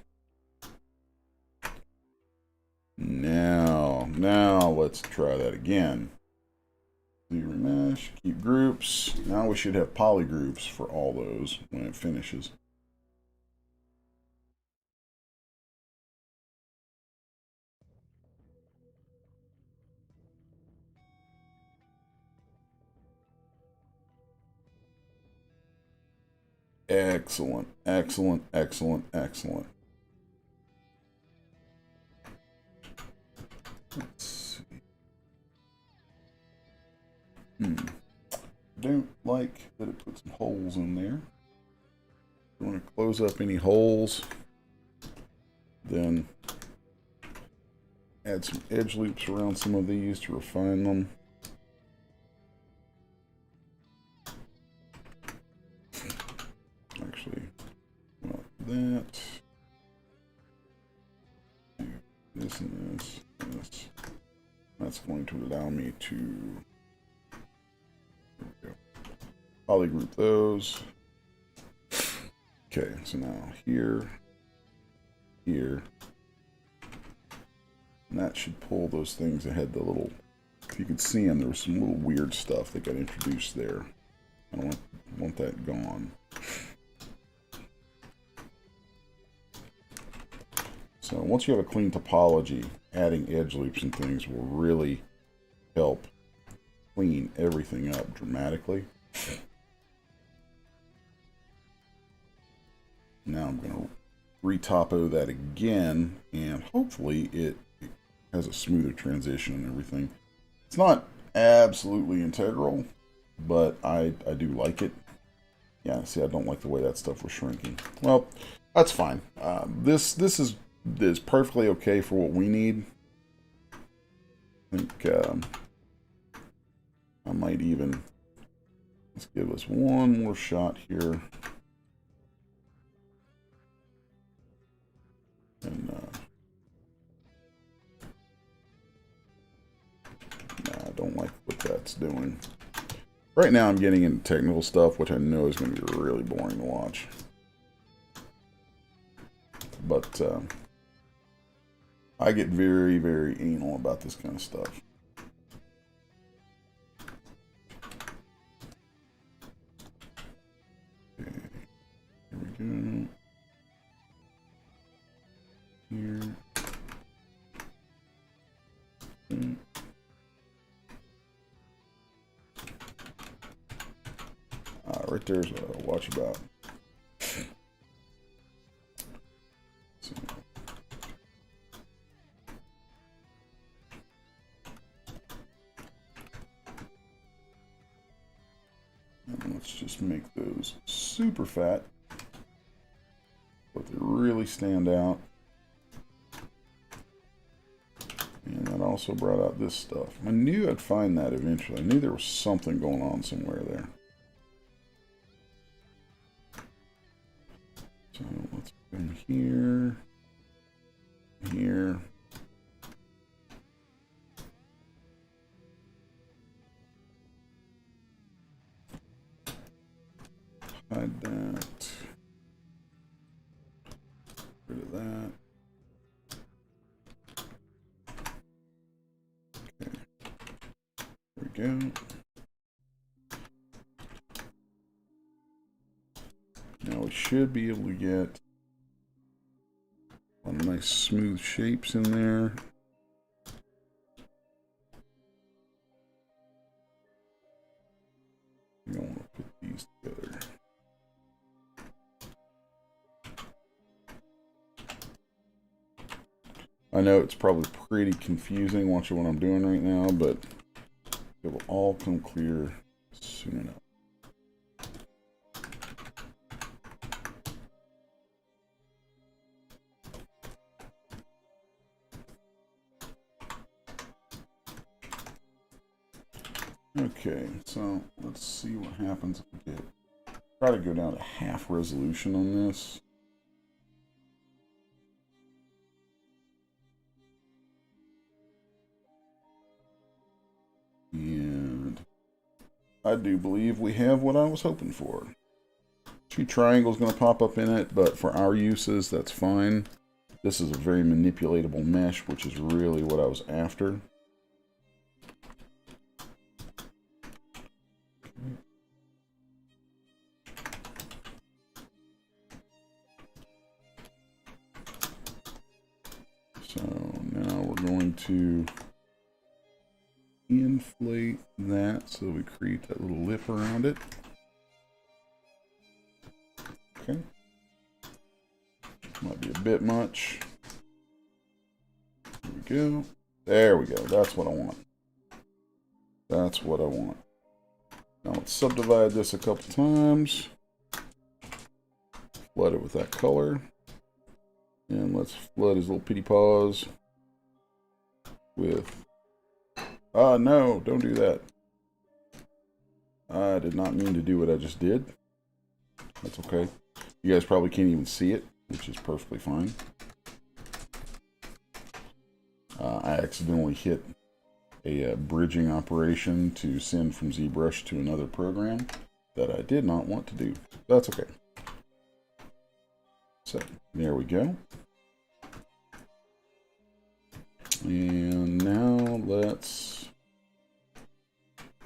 Now let's try that again. Z-remesh, keep groups. Now we should have poly groups for all those when it finishes. Excellent, excellent, excellent, excellent. Let's see. Don't like that it puts some holes in there. You want to close up any holes, then add some edge loops around some of these to refine them. Actually, not that. This and this, and this. That's going to allow me to polygroup those. Okay, so now here, here, And that should pull those things that had the little, if you could see them, there was some little weird stuff that got introduced there. I want that gone. So once you have a clean topology, adding edge loops and things will really help clean everything up dramatically. Now I'm going to re-topo that again, and hopefully it has a smoother transition and everything. It's not absolutely integral, but I do like it. Yeah, see, I don't like the way that stuff was shrinking. Well, that's fine. This is perfectly okay for what we need. I think I might even, let's give us one more shot here. And I don't like what that's doing. Right now I'm getting into technical stuff, which I know is going to be really boring to watch. But I get very, very anal about this kind of stuff. Okay, here we go. Here. Right there's a watch about. So. And let's just make those super fat, but they really stand out. And that also brought out this stuff. I knew I'd find that eventually. I knew there was something going on somewhere there. So let's come here, here. Hide that. Rid of that. Okay. There we go. Now we should be able to get some nice smooth shapes in there. I don't want to put these together. I know it's probably pretty confusing watching what I'm doing right now, but it will all come clear soon enough. Okay, so let's see what happens if we get, try to go down to half resolution on this. And I do believe we have what I was hoping for. Two triangles going to pop up in it, but for our uses, that's fine. This is a very manipulatable mesh, which is really what I was after. So now we're going to inflate that so we create that little lip around it. Okay. Might be a bit much. There we go. There we go. That's what I want. That's what I want. Now let's subdivide this a couple times. Flood it with that color. And let's flood his little pitty paws with... no, don't do that. I did not mean to do what I just did. That's okay. You guys probably can't even see it, which is perfectly fine. I accidentally hit a bridging operation to send from Zbrush to another program that I did not want to do. That's okay. So, there we go. And now let's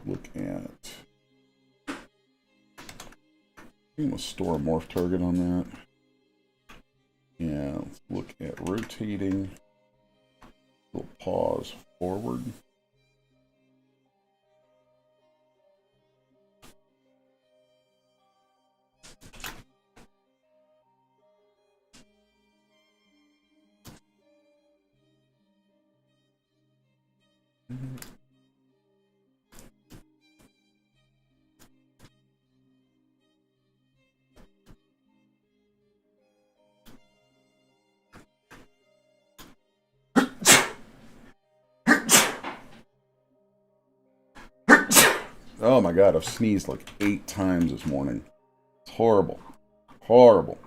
look at, I'm going to store a morph target on that. Yeah, let's look at rotating. We'll pause forward. Oh my god, I've sneezed like 8 times this morning. It's horrible. Horrible.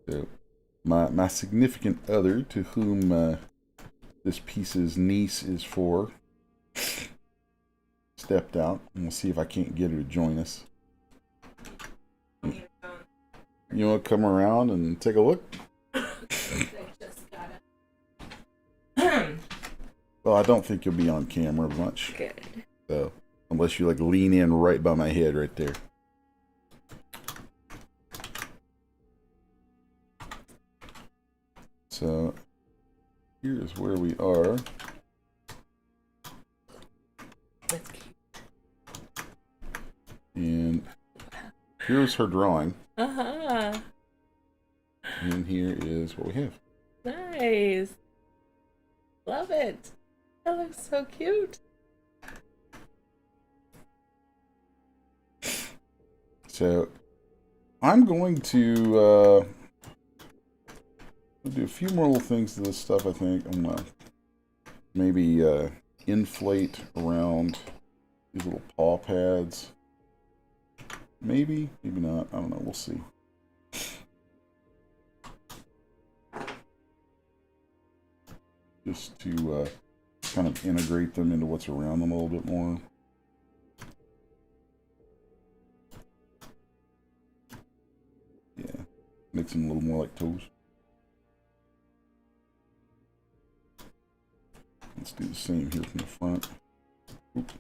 So, my significant other, to whom this piece's niece is for, stepped out, and we'll see if I can't get her to join us. You want to come around and take a look? Well, I don't think you'll be on camera much. Good. So, unless you like lean in right by my head right there. So, here's where we are. That's cute. And here's her drawing. Uh-huh. And here is what we have. Nice. Love it. That looks so cute. So, I'm going to do a few more little things to this stuff, I think. I'm going to maybe inflate around these little paw pads. Maybe, maybe not. I don't know. We'll see. Just to kind of integrate them into what's around them a little bit more. Yeah, makes them a little more like toes. Let's do the same here from the front. Oop.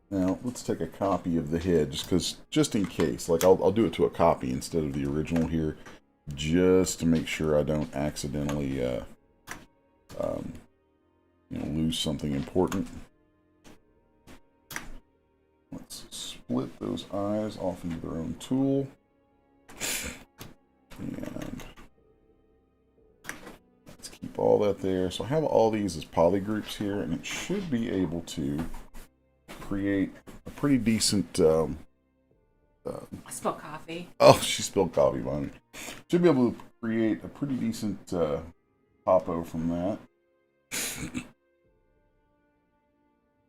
Now let's take a copy of the head, just in case. Like I'll do it to a copy instead of the original here, just to make sure I don't accidentally lose something important. Let's split those eyes off into their own tool, and let's keep all that there. So I have all these as polygroups here, and it should be able to create a pretty decent I spilled coffee. oh, she spilled coffee behind me. Should be able to create a pretty decent topo from that.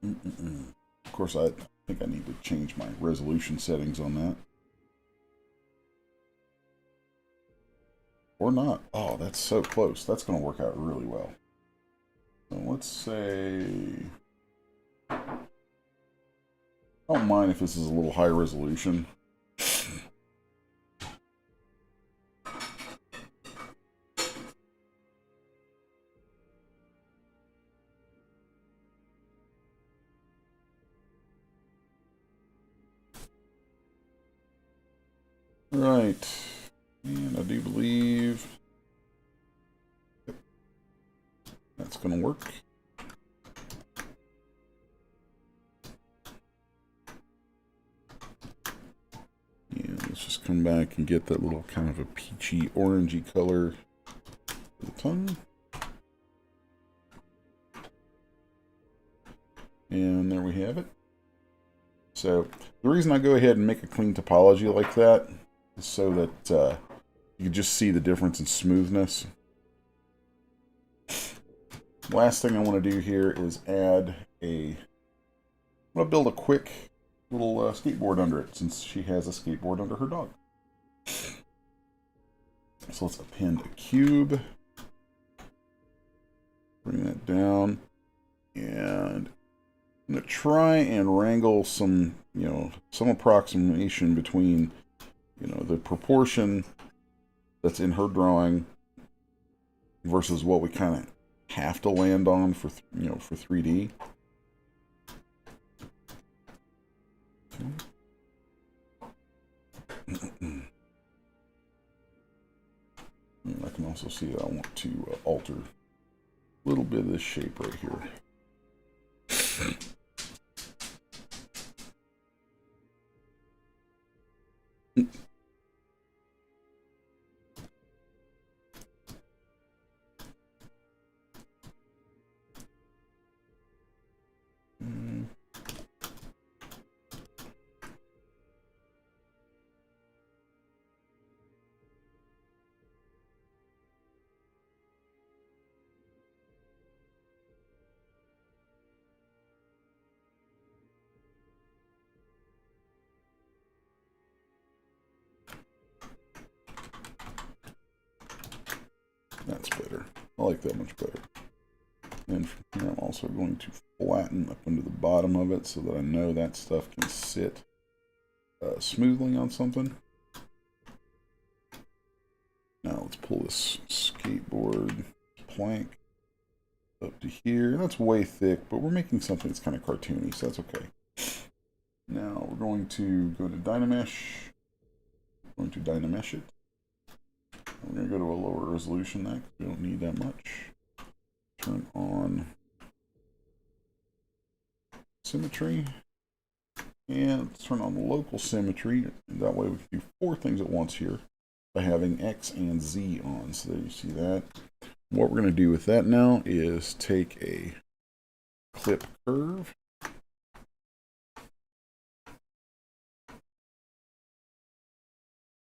Of course, I think I need to change my resolution settings on that. Or not. Oh, that's so close. That's going to work out really well. So let's say, I don't mind if this is a little high resolution. Right, and I do believe that's going to work. And let's just come back and get that little kind of a peachy, orangey color for the tongue. And there we have it. So the reason I go ahead and make a clean topology like that is so that you can just see the difference in smoothness. Last thing I want to do here is add I'm going to build a quick little skateboard under it, since she has a skateboard under her dog. So let's append a cube. Bring that down. And I'm going to try and wrangle some, some approximation between, the proportion that's in her drawing versus what we kind of have to land on for, for 3D. I can also see that I want to alter a little bit of this shape right here. That's better. I like that much better. And from here I'm also going to flatten up into the bottom of it so that I know that stuff can sit smoothly on something. Now let's pull this skateboard plank up to here. That's way thick, but we're making something that's kind of cartoony, so that's okay. Now we're going to go to Dynamesh. We're going to Dynamesh it. We're going to go to a lower resolution because we don't need that much. Turn on symmetry. And let's turn on local symmetry. That way we can do 4 things at once here by having X and Z on. So there you see that. What we're going to do with that now is take a clip curve.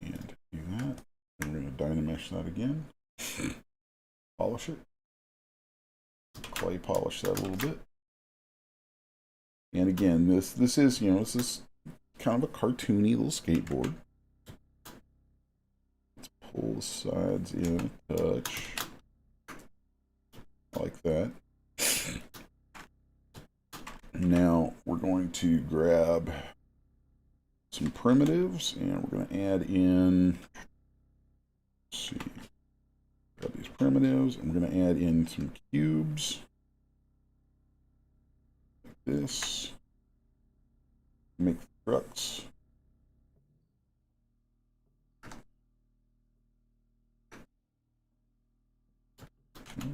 And do that. And we're going to Dynamesh that again. Polish it. Clay polish that a little bit. And again, this is, this is kind of a cartoony little skateboard. Let's pull the sides in a touch. Like that. Now we're going to grab some primitives and we're going to add in, let's see, grab these primitives and we're going to add in some cubes. Like this. Make the trucks. Okay.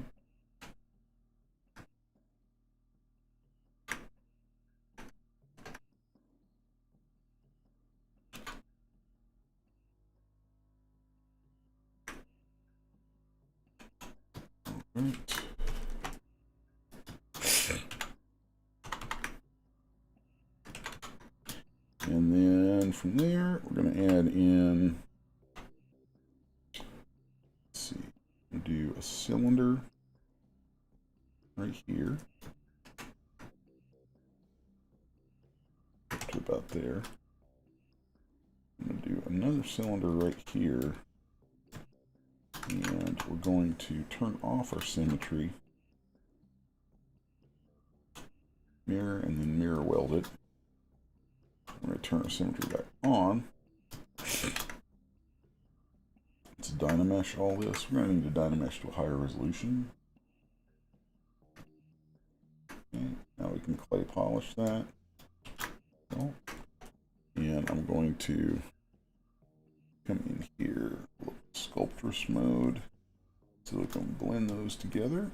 Right. And then from there, we're going to add in, let's see, we'll do a cylinder right here up to about there. I'm going to do another cylinder right here. And we're going to turn off our symmetry, mirror, and then mirror weld it. We're going to turn our symmetry back on. Let's Dynamesh all this. We're going to need to Dynamesh to a higher resolution. Okay, now we can clay polish that. And I'm going to come in here, sculptress mode, so we can blend those together.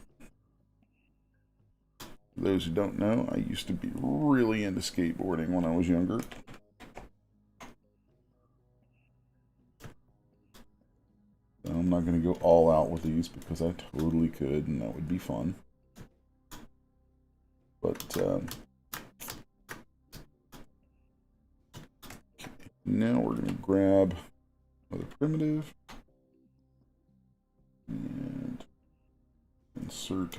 For those who don't know, I used to be really into skateboarding when I was younger. not going to go all out with these because I totally could, and that would be fun. But now we're going to grab another primitive and insert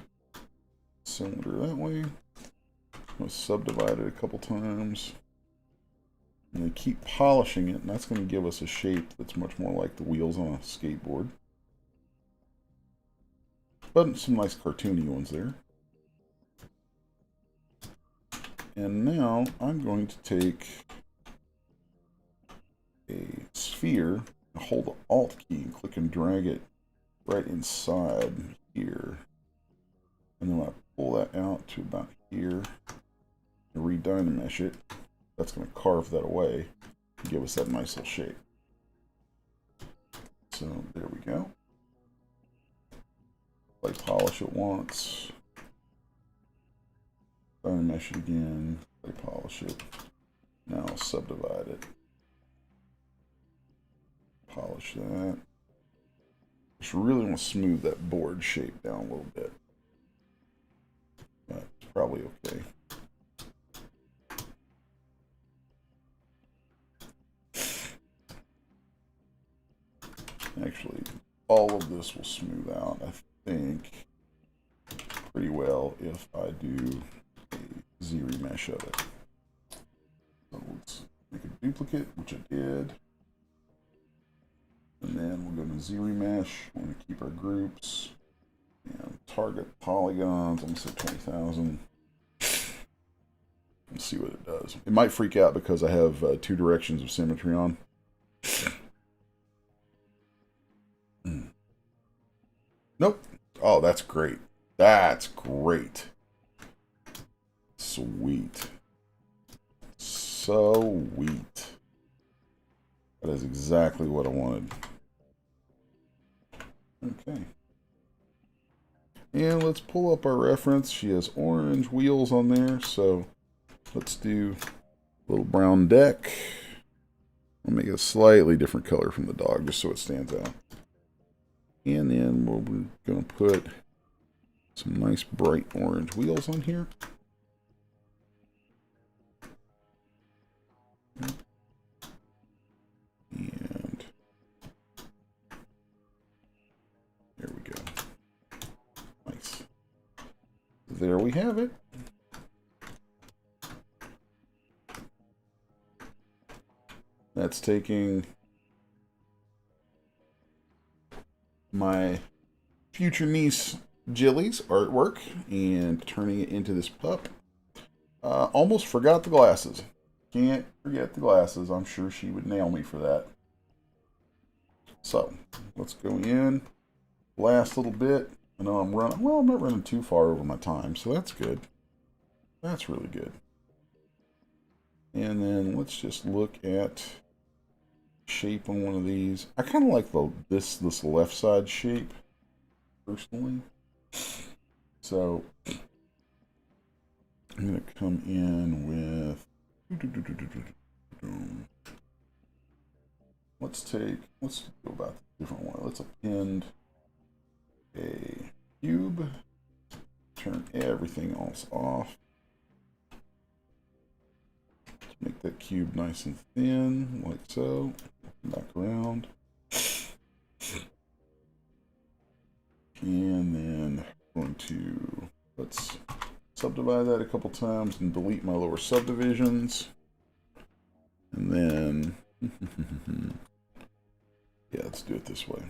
cylinder that way. I'm going to subdivide it a couple times. And then keep polishing it, and that's going to give us a shape that's much more like the wheels on a skateboard. But some nice cartoony ones there. And now I'm going to take a sphere, hold the Alt key, and click and drag it right inside here. And then when I pull that out to about here, and redynamesh it, that's going to carve that away and give us that nice little shape. So there we go. Play polish it once. Dynamesh it again. Play polish it. Now I'll subdivide it. Polish that. Just really want to smooth that board shape down a little bit. That's probably okay. Actually, all of this will smooth out, I think, pretty well if I do a Z-remesh of it. So let's make a duplicate, which I did. And then we're going to Z-remesh. We're going to keep our groups. And target polygons. I'm going to say 20,000. Let's see what it does. It might freak out because I have 2 directions of symmetry on. Nope. Oh, that's great. That's great. Sweet. Sweet. That is exactly what I wanted. Okay. And let's pull up our reference. She has orange wheels on there, so let's do a little brown deck. I'll make it a slightly different color from the dog just so it stands out. And then we're going to put some nice bright orange wheels on here. And there we go. Nice. There we have it. That's taking my future niece Jilly's artwork and turning it into this pup. Almost forgot the glasses. Can't forget the glasses. I'm sure she would nail me for that. So let's go in. Last little bit. I know I'm running. Well, I'm not running too far over my time, so that's good. That's really good. And then let's just look at shape on one of these. I kind of like this left side shape personally. So I'm going to come in with let's go about a different one. Let's append a cube. Turn everything else off. Make that cube nice and thin, like so. Back around. And then I'm going to, let's subdivide that a couple times and delete my lower subdivisions. And then, yeah, let's do it this way.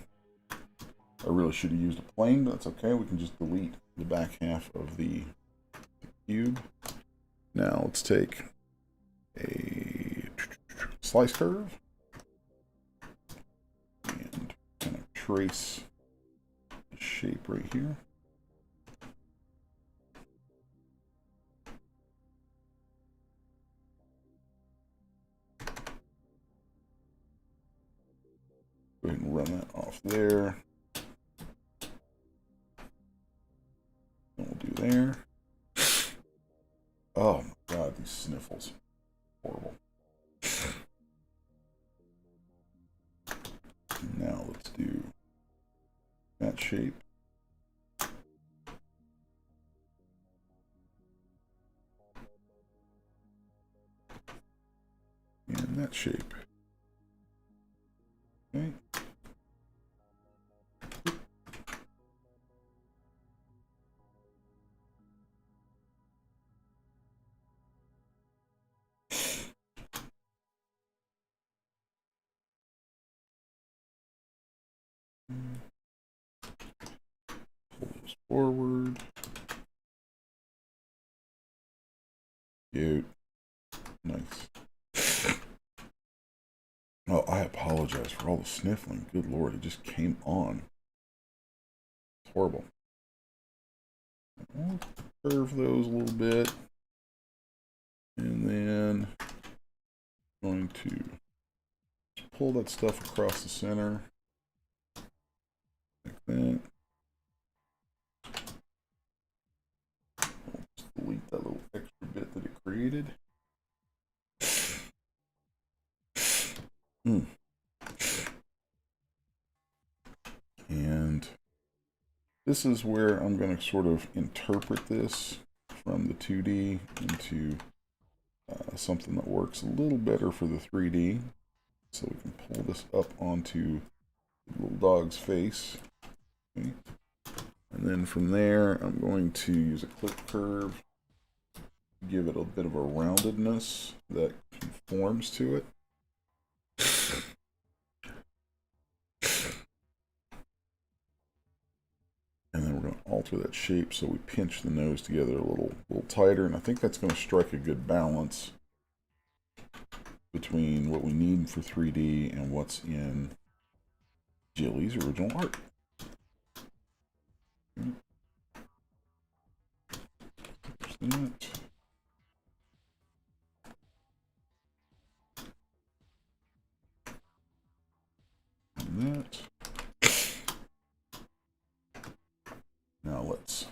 I really should have used a plane, but that's okay. We can just delete the back half of the cube. Now let's take a slice curve and kind of trace the shape right here. Go ahead and run that off there. And we'll do there. Oh my God, these sniffles. Horrible. Now let's do shape. And that shape. Okay. Pull those forward. Cute. Nice. Oh, I apologize for all the sniffling. Good Lord, it just came on. It's horrible. I'll curve those a little bit. And then I'm going to pull that stuff across the center. Like that. I'll just delete that little extra bit that it created. And this is where I'm going to sort of interpret this from the 2D into something that works a little better for the 3D. So we can pull this up onto the little dog's face. Okay. And then from there, I'm going to use a clip curve, give it a bit of a roundedness that conforms to it. And then we're going to alter that shape so we pinch the nose together a little tighter. And I think that's going to strike a good balance between what we need for 3D and what's in Jilly's original art. That. And that. Now let's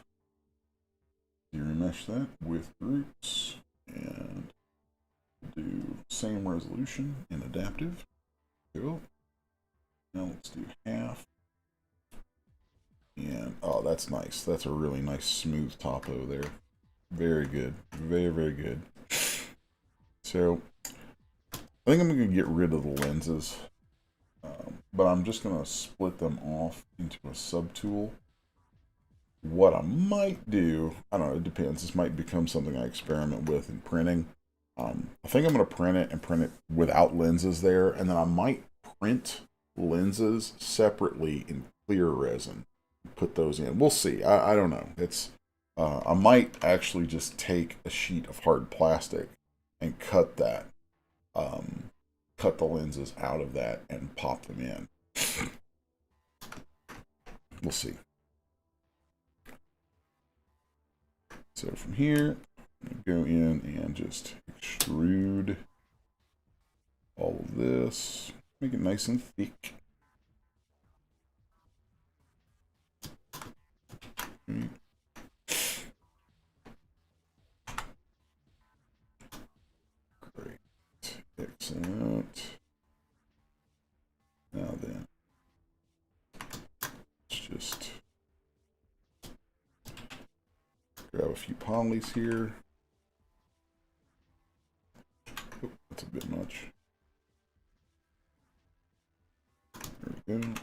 remesh that with roots and do same resolution and adaptive. Cool. Now let's do half. And oh, that's nice. That's a really nice smooth topo there. Very good. Very, very good. So I think I'm going to get rid of the lenses, but I'm just going to split them off into a subtool. What I might do, I don't know, it depends. This might become something I experiment with in printing. I think I'm going to print it without lenses there, and then I might print lenses separately in clear resin. Put those in. We'll see. I don't know. It's I might actually just take a sheet of hard plastic and cut that, cut the lenses out of that and pop them in. We'll see. So from here, I'm going to go in and just extrude all of this, make it nice and thick. Okay. Great. Excellent. Now then, let's just grab a few polys here. Oh, that's a bit much. There we go.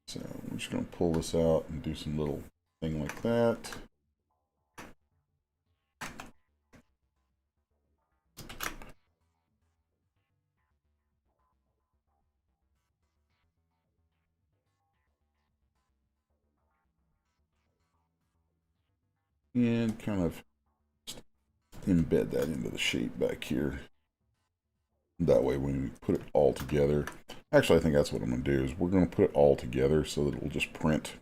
So I'm just going to pull this out and do some little thing like that. And kind of embed that into the shape back here. That way when we put it all together, actually I think that's what I'm going to do, is we're going to put it all together so that it will just print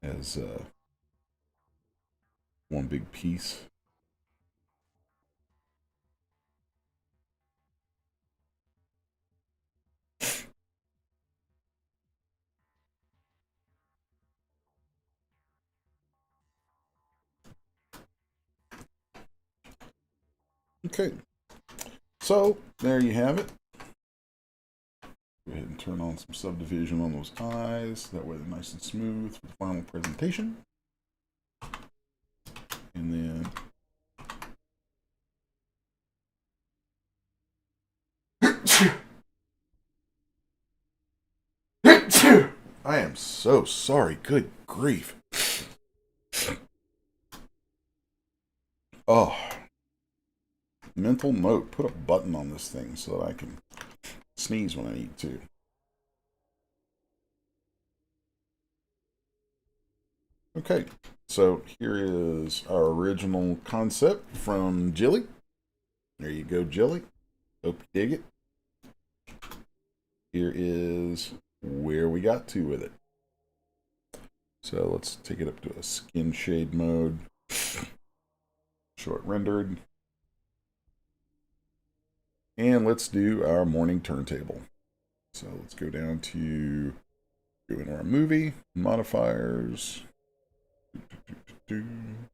as one big piece. Okay, so there you have it. Go ahead and turn on some subdivision on those eyes. That way they're nice and smooth for the final presentation. And then I am so sorry. Good grief. Oh. Mental note. Put a button on this thing so that I can sneeze when I need to. Okay. So here is our original concept from Jilly. There you go, Jilly. Hope you dig it. Here is where we got to with it. So let's take it up to a skin shade mode. Show it rendered. And let's do our morning turntable. So let's go down to go into our movie, modifiers. I'm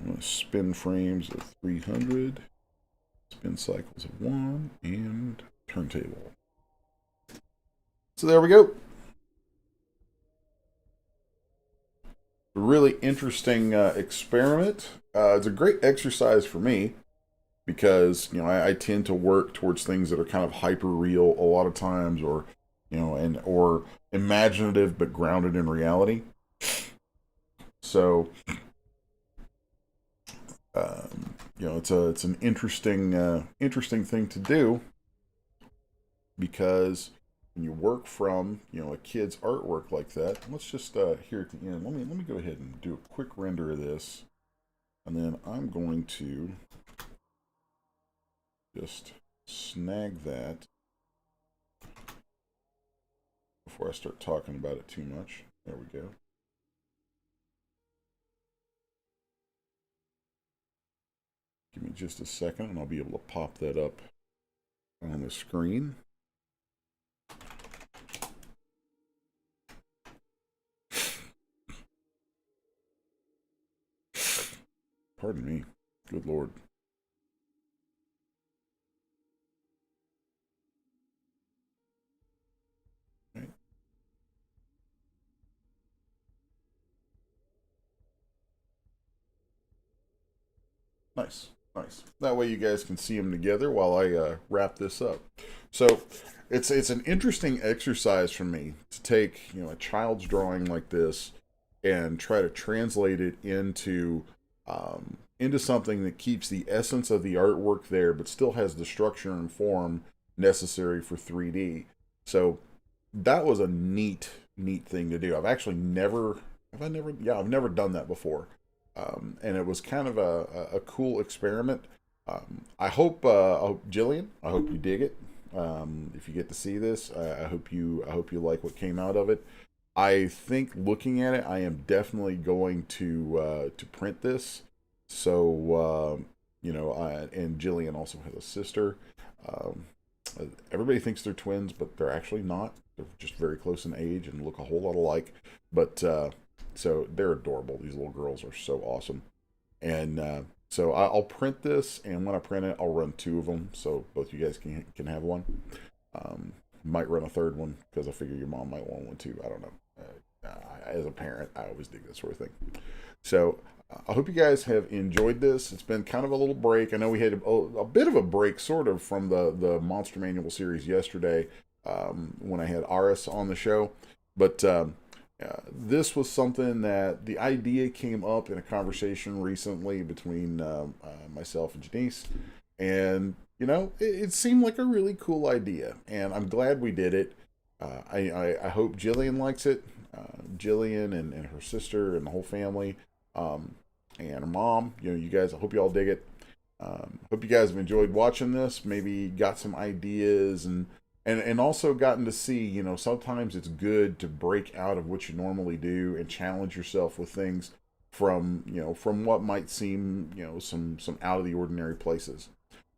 going to spin frames of 300, spin cycles of 1, and turntable. So there we go. A really interesting experiment. It's a great exercise for me because, you know, I tend to work towards things that are kind of hyper real a lot of times, or, you know, or imaginative but grounded in reality. So, you know, it's an interesting thing to do, because when you work from, you know, a kid's artwork like that. Let's just here at the end. Let me go ahead and do a quick render of this, and then I'm going to just snag that before I start talking about it too much. There we go. Give me just a second and I'll be able to pop that up on the screen. Pardon me. Good Lord. Right. Nice. Nice. That way you guys can see them together while I wrap this up. So it's an interesting exercise for me to take, you know, a child's drawing like this and try to translate it into something that keeps the essence of the artwork there, but still has the structure and form necessary for 3D. So that was a neat thing to do. I've never done that before. And it was kind of a cool experiment. I hope Jillian, I hope you dig it. If you get to see this, I hope you like what came out of it. I think looking at it, I am definitely going to print this. So you know, and Jillian also has a sister. Everybody thinks they're twins, but they're actually not. They're just very close in age and look a whole lot alike. But so they're adorable. These little girls are so awesome. And so I'll print this, and when I print it, I'll run 2 of them, so both you guys can have one. Might run a 3rd one, because I figure your mom might want one too. I don't know. As a parent, I always dig this sort of thing. So I hope you guys have enjoyed this. It's been kind of a little break. I know we had a bit of a break, sort of, from the Monster Manual series yesterday, when I had Aris on the show. But this was something that the idea came up in a conversation recently between myself and Janice. And, you know, it seemed like a really cool idea. And I'm glad we did it. I hope Jillian likes it. Jillian and her sister and the whole family. And her mom. You know, you guys, I hope you all dig it. Hope you guys have enjoyed watching this. Maybe got some ideas and also gotten to see, you know, sometimes it's good to break out of what you normally do and challenge yourself with things from, you know, from what might seem, you know, some out of the ordinary places.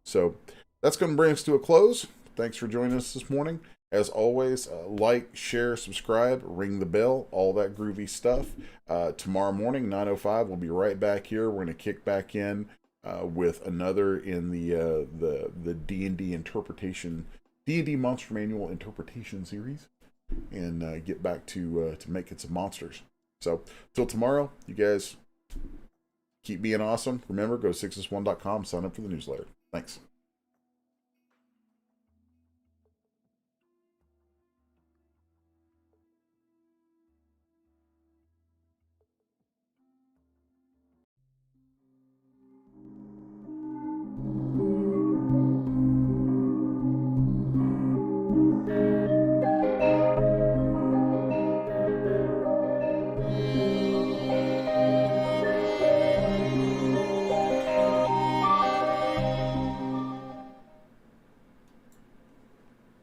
So that's going to bring us to a close. Thanks for joining us this morning. As always, like, share, subscribe, ring the bell, all that groovy stuff. Tomorrow morning, 9:05, we'll be right back here. We're going to kick back in with another in the D&D interpretation, D&D Monster Manual interpretation series, and get back to making some monsters. So till tomorrow, you guys keep being awesome. Remember, go to sixus1.com, sign up for the newsletter. Thanks.